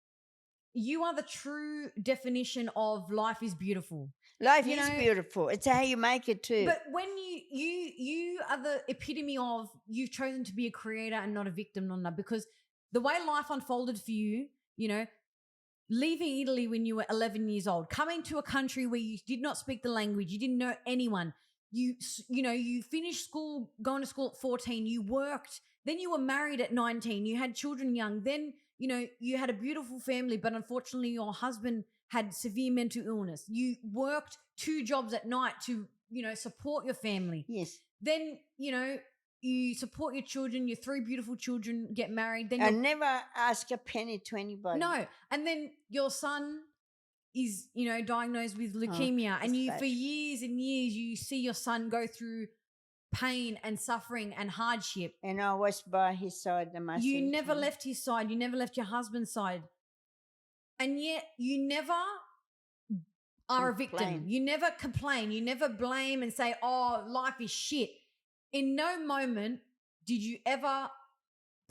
you are the true definition of life is beautiful. Life is beautiful. It's how you make it too. But when you are the epitome of you've chosen to be a creator and not a victim, Nonna, because the way life unfolded for you, leaving Italy when you were 11 years old, coming to a country where you did not speak the language, you didn't know anyone. You finished school, going to school at 14, you worked, then you were married at 19, you had children young, then, you had a beautiful family, but unfortunately your husband had severe mental illness. You worked 2 jobs at night to, support your family. Yes. Then, you support your children, your 3 beautiful children get married. Then I never ask a penny to anybody. No. And then your son is, diagnosed with leukemia. And for years and years, you see your son go through pain and suffering and hardship. And I was by his side the most. You never left his side. You never left your husband's side. And yet you never are a victim. You never complain. You never blame and say, oh, life is shit. In no moment did you ever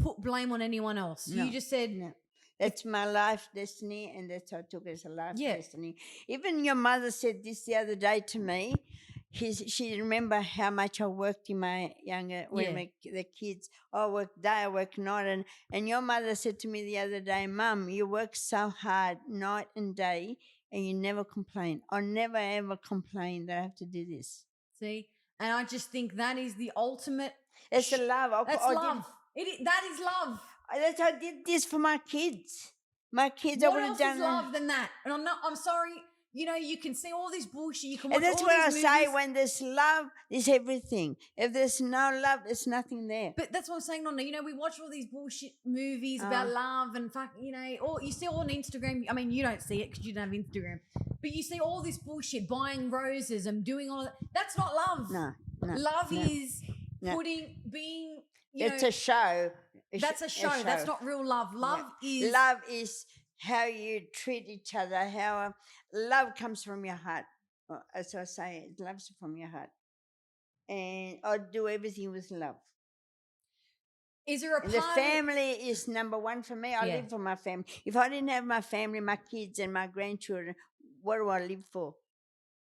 put blame on anyone else. No, you just said... No. That's my life destiny, and that's how I took it as a life destiny. Even your mother said this the other day to me. She remember how much I worked in my younger, the kids. I worked day, I worked night. And your mother said to me the other day, Mum, you work so hard night and day, and you never complain. I never, ever complain that I have to do this. See? And I just think that is the ultimate. That's the love. That's love. That is love. That's how I did this for my kids. My kids, what I would have done. What else is love than that? And I'm sorry. You can see all this bullshit. You can watch and that's all what I these say. movies. When there's love, there's everything. If there's no love, there's nothing there. But that's what I'm saying, Nonna. We watch all these bullshit movies about love and or you see all on Instagram. I mean, you don't see it because you don't have Instagram. But you see all this bullshit, buying roses and doing all of that. That's not love. No. Love is being. It's a show. That's a show. That's not real love. Love is how you treat each other, how love comes from your heart. As I say, it loves from your heart. And I do everything with love. Is there a And the part of family is number one for me. I Yeah. live for my family. If I didn't have my family, my kids, and my grandchildren, what do I live for?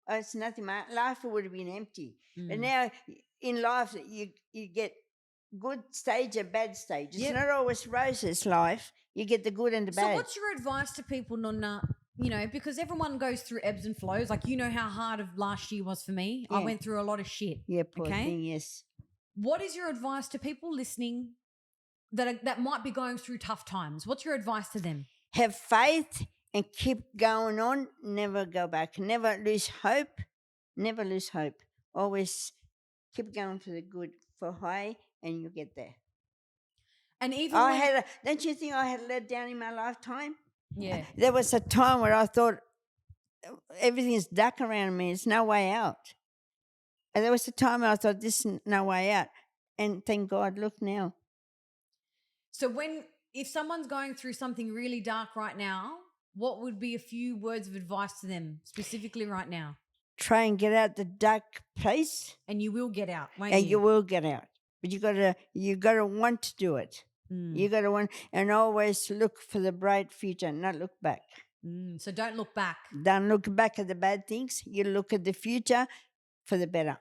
It's nothing. My life would have been empty. But now in life, you get good stage and bad stage. It's Yep. not always roses, life. You get the good and the So bad. what's your advice to people, Nonna? You know, because everyone goes through ebbs and flows. Like, you know how hard of last year was for me. I Yeah. went through a lot of shit. Yeah, poor Okay? thing, yes. What is your advice to people listening that might be going through tough times? What's your advice to them? Have faith and keep going on. Never go back. Never lose hope. Never lose hope. Always keep going for the good, for high, and you'll get there. And even when, Don't you think I had let down in my lifetime? yeah. There was a time where I thought everything is dark around me. There's no way out. And there was a time where I thought this is no way out. And thank God, look now. So if someone's going through something really dark right now, what would be a few words of advice to them specifically right now? Try and get out the dark place, And you will get out, won't and you? you will get out. But you gotta want to do it. You gotta want, and always look for the bright future, not look back. So don't look back. Don't look back at the bad things. You look at the future for the better.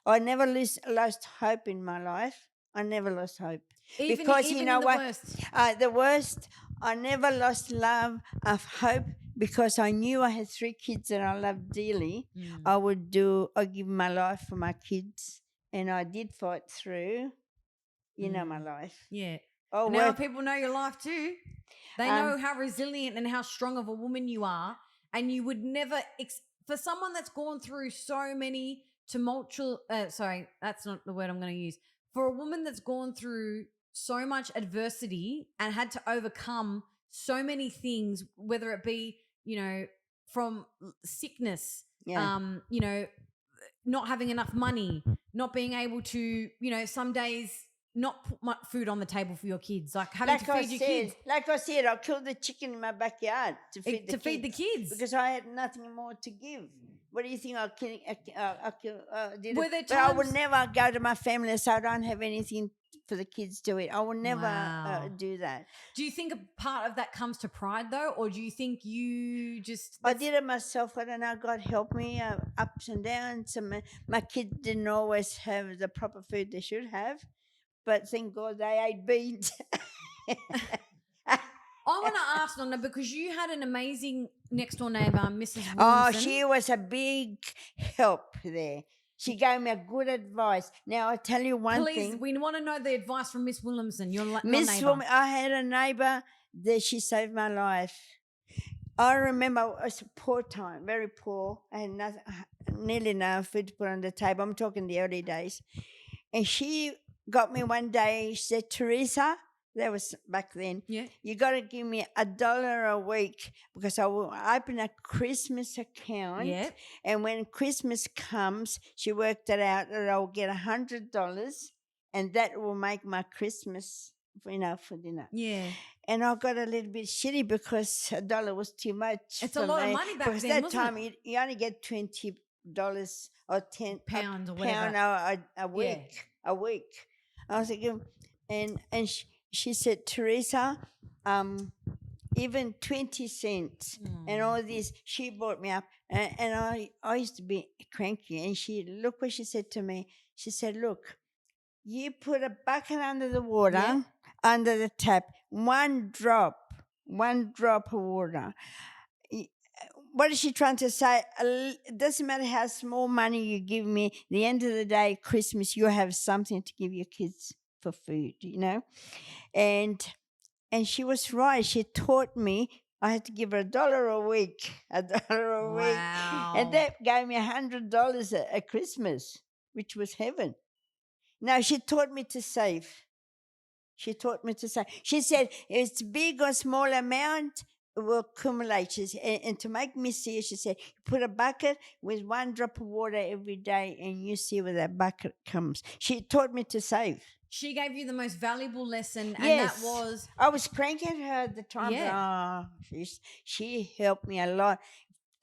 I never lost hope in my life. I never lost hope. Because you know in the what? worst. The worst, I never lost love of hope because I knew I had 3 kids that I loved dearly. I give my life for my kids, and I did fight through, my life. Yeah. Oh, Now people know your life too. They Um, know how resilient and how strong of a woman you are. And you would never, for someone that's gone through so many tumultuous, sorry, that's not the word I'm going to use. For a woman that's gone through so much adversity and had to overcome so many things, whether it be, from sickness, Yeah. not having enough money, not being able to, some days not put much food on the table for your kids, like having to feed your kids. Like I said, I killed the chicken in my backyard to feed the kids. because I had nothing more to give. What do you think I did? Were there But I would times- never go to my family and say I don't have anything for the kids to eat. I would never Wow. do that. Do you think a part of that comes to pride though, or do you think you just? I did it myself. I don't know. God help me. Ups and downs. My kids didn't always have the proper food they should have, but thank God they ate beans. I want to ask Nonna, because you had an amazing next door neighbor, Mrs. Williamson. Oh, she was a big help there. She gave me a good advice. Now I tell you one Please, thing. we want to know the advice from Miss Williamson. Your Miss neighbor. Woman, I had a neighbor that she saved my life. I remember it was a poor time, very poor. I had nothing, nearly no food to put on the table. I'm talking the early days. And she got me one day, she said, Teresa, that was back then. Yeah. You got to give me $1 a week because I will open a Christmas account. Yeah. And when Christmas comes, she worked it out that I'll get $100 and that will make my Christmas, for dinner. Yeah. And I got a little bit shitty because $1 was too much. It's a lot of money back because then, that wasn't time you only get $20 or 10 Pounds or pound whatever. a week. A week. I was thinking, and she said, Teresa, even 20 cents and all this, she brought me up. And I used to be cranky. And look what she said to me. She said, look, you put a bucket under the water, under the tap, one drop of water. What is she trying to say? It doesn't matter how small money you give me. At the end of the day, Christmas, you have something to give your kids for food, And she was right. She taught me I had to give her $1 a week, $1 a week. And that gave me $100 at Christmas, which was heaven. Now, she taught me to save. She said, it's big or small amount, will accumulate. And to make me see, she said, put a bucket with 1 drop of water every day and you see where that bucket comes. She taught me to save. She gave you the most valuable lesson, and Yes. that was I was cranking at her at the time. Yeah. She helped me a lot.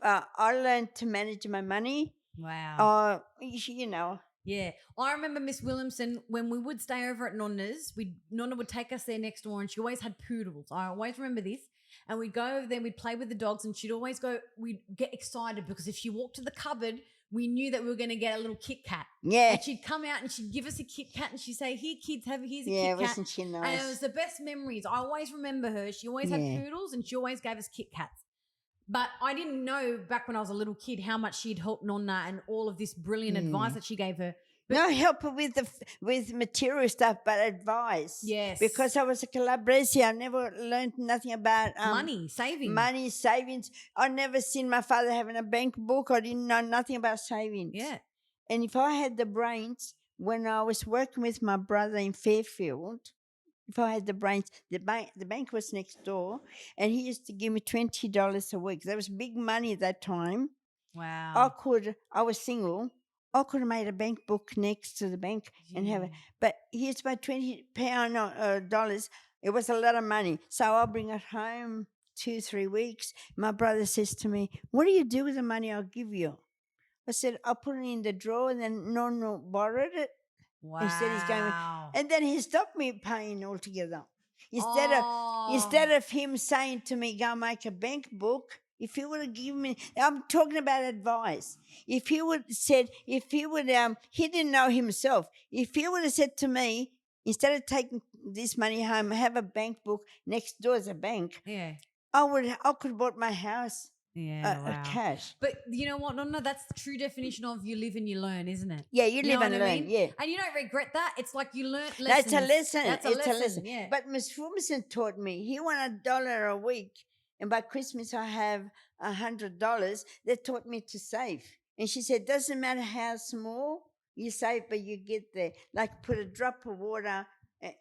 I learned to manage my money. wow. You know. Yeah. I remember Miss Williamson, when we would stay over at Nonna's, Nonna would take us there next door, and she always had poodles. I always remember this. And we'd go over there, we'd play with the dogs, and she'd always we'd get excited because if she walked to the cupboard, we knew that we were going to get a little Kit Kat. Yeah. And she'd come out and she'd give us a Kit Kat and she'd say, "Here, kids, here's a Kit Kat." Yeah, wasn't she nice? And it was the best memories. I always remember her. She always had poodles and she always gave us Kit Kats. But I didn't know back when I was a little kid how much she'd helped Nonna and all of this brilliant advice that she gave her. But not help her with material stuff, but advice. Yes. Because I was a Calabrese, I never learned nothing about money, saving. Money, savings. I never seen my father having a bank book. I didn't know nothing about savings. Yeah. And if I had the brains, when I was working with my brother in Fairfield, if I had the brains, the bank was next door, and he used to give me $20 a week. That was big money at that time. Wow. I was single. I could have made a bank book next to the bank and have it. But here's my $20. It was a lot of money. So I'll bring it home 2-3 weeks. My brother says to me, "What do you do with the money I'll give you?" I said, "I'll put it in the drawer," and then Nonna borrowed it. Wow. Instead he's going, and then he stopped me paying altogether. Instead of him saying to me, "Go make a bank book," if he would have given me, I'm talking about advice. If he would he didn't know himself. If he would have said to me, instead of taking this money home, have a bank book next door is a bank. Yeah. I could have bought my house. Wow. Cash. But you know what, Nonna? That's the true definition of you live and you learn, isn't it? Yeah, you live and learn. I mean? Yeah. And you don't regret that. It's like you learnt lessons. That's a lesson. It's a lesson. Yeah. But Miss Fulmerson taught me. He won $1 a week, and by Christmas I have $100. They taught me to save. And she said, doesn't matter how small you save, but you get there. Like put a drop of water.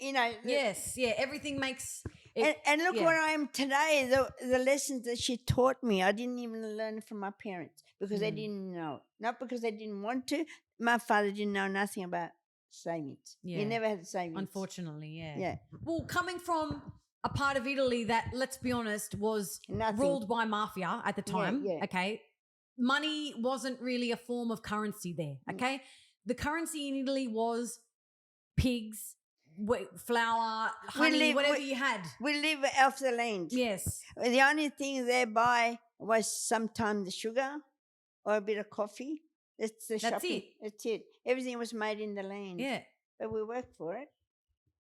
Yes. Yeah. Everything makes. And look where I am today. The lessons that she taught me, I didn't even learn from my parents because they didn't know. Not because they didn't want to. My father didn't know nothing about savings. Yeah. He never had savings. Unfortunately, yeah. Yeah. Well, coming from a part of Italy that, let's be honest, was ruled by mafia at the time, okay? Money wasn't really a form of currency there, okay? The currency in Italy was pigs, flour, honey, whatever you had. We live off the land. Yes. The only thing they buy was sometimes the sugar or a bit of coffee. That's shopping. That's it. Everything was made in the land. Yeah. But we worked for it.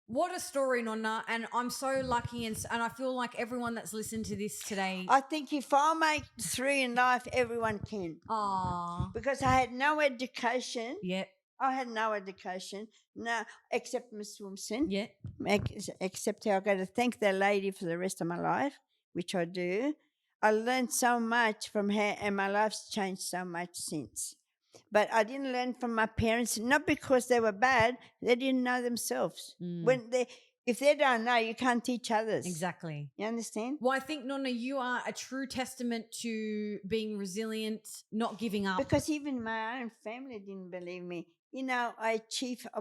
What a story, Nonna. And I'm so lucky and I feel like everyone that's listened to this today. I think if I make 3 in life, everyone can. Aww. Because I had no education. Yep. I had no education, except Miss Wilson. Yeah. Except I got to thank that lady for the rest of my life, which I do. I learned so much from her, and my life's changed so much since. But I didn't learn from my parents, not because they were bad. They didn't know themselves. If they don't know, you can't teach others. Exactly. You understand? Well, I think, Nonna, you are a true testament to being resilient, not giving up. Because even my own family didn't believe me. I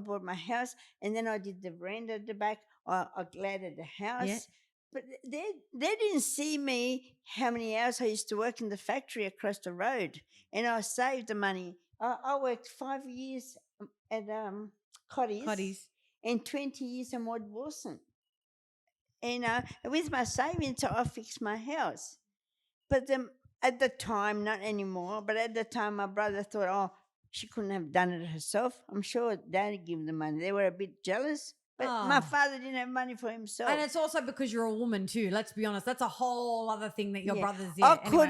bought my house, and then I did the veranda at the back. I gladed the house. Yeah. But they didn't see me how many hours I used to work in the factory across the road. And I saved the money. I worked 5 years at Cotties. And 20 years at Maud Wilson. And with my savings, I fixed my house. But at the time, not anymore, but at the time, my brother thought, she couldn't have done it herself. I'm sure Daddy gave them the money. They were a bit jealous. But my father didn't have money for himself. And it's also because you're a woman too. Let's be honest. That's a whole other thing that your brothers did. I could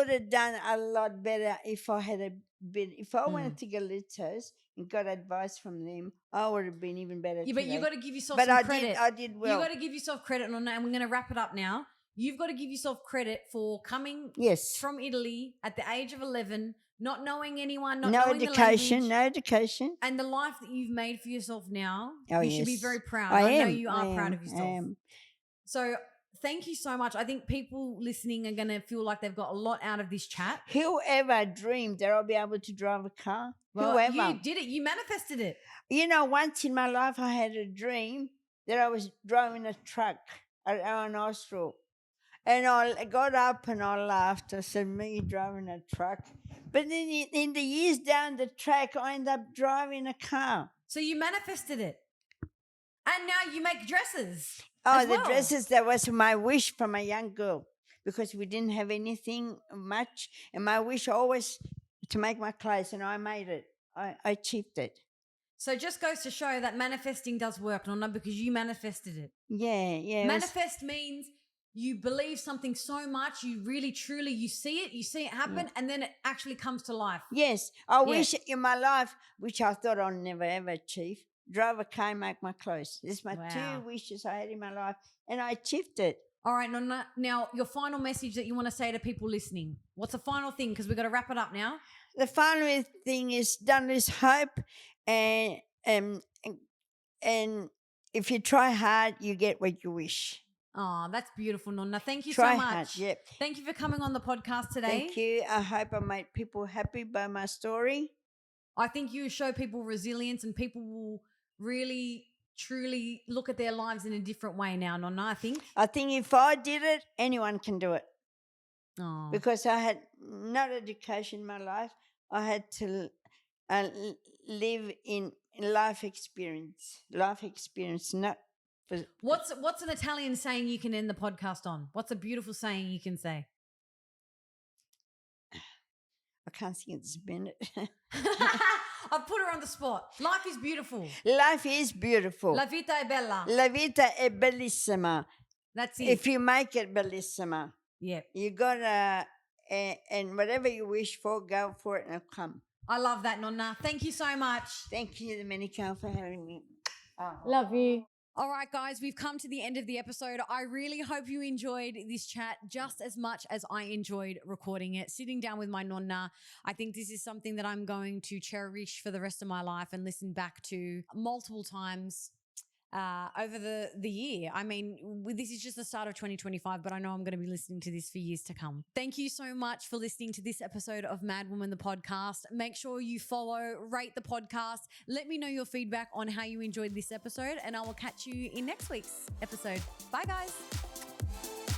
have done a lot better if I had went to Galitos and got advice from them. I would have been even better. Yeah, but you got to give yourself some credit. I did well. You got to give yourself credit, and we're going to wrap it up now. You've got to give yourself credit for coming from Italy at the age of 11. Not knowing anyone, not knowing the language. No education. And the life that you've made for yourself now, you should be very proud. I know you are proud of yourself. I am. So thank you so much. I think people listening are going to feel like they've got a lot out of this chat. Whoever dreamed that I'll be able to drive a car? Well, Whoever. you did it. You manifested it. You know, once in my life I had a dream that I was driving a truck around Austral. And I got up and I laughed. I said, me driving a truck. But then in the years down the track, I ended up driving a car. So you manifested it. And now you make dresses. Oh, as the well. dresses, that was my wish from a young girl because we didn't have anything much. And my wish always to make my clothes, and I made it. I achieved it. So just goes to show that manifesting does work, Nonna, because you manifested it. Yeah. Manifest means you believe something so much, you really, truly, you see it happen, and then it actually comes to life. Yes. I wish in my life, which I thought I'd never ever achieve, drive a car and make my clothes. These my two wishes I had in my life, and I achieved it. All right, Nonna. Now, your final message that you want to say to people listening. What's the final thing? Because we've got to wrap it up now. The final thing is don't lose hope, and if you try hard, you get what you wish. Oh, that's beautiful, Nonna. Thank you Try so much. hard, yep. Thank you for coming on the podcast today. Thank you. I hope I made people happy by my story. I think you show people resilience, and people will really, truly look at their lives in a different way now, Nonna, I think. I think if I did it, anyone can do it. Oh. Because I had no education in my life. I had to live in life experience, not for... What's an Italian saying you can end the podcast on? What's a beautiful saying you can say? I can't think at this minute. I've put her on the spot. Life is beautiful. Life is beautiful. La vita è bella. La vita è bellissima. That's it. If you make it bellissima. Yeah. You gotta, and whatever you wish for, go for it and it'll come. I love that, Nonna. Thank you so much. Thank you, Dominica, for having me. Oh. Love you. All right, guys, we've come to the end of the episode. I really hope you enjoyed this chat just as much as I enjoyed recording it, sitting down with my Nonna. I think this is something that I'm going to cherish for the rest of my life and listen back to multiple times over the year. I mean, this is just the start of 2025, but I know I'm going to be listening to this for years to come. Thank you so much for listening to this episode of Mad Woman, the podcast. Make sure you follow, rate the podcast. Let me know your feedback on how you enjoyed this episode, and I will catch you in next week's episode. Bye, guys.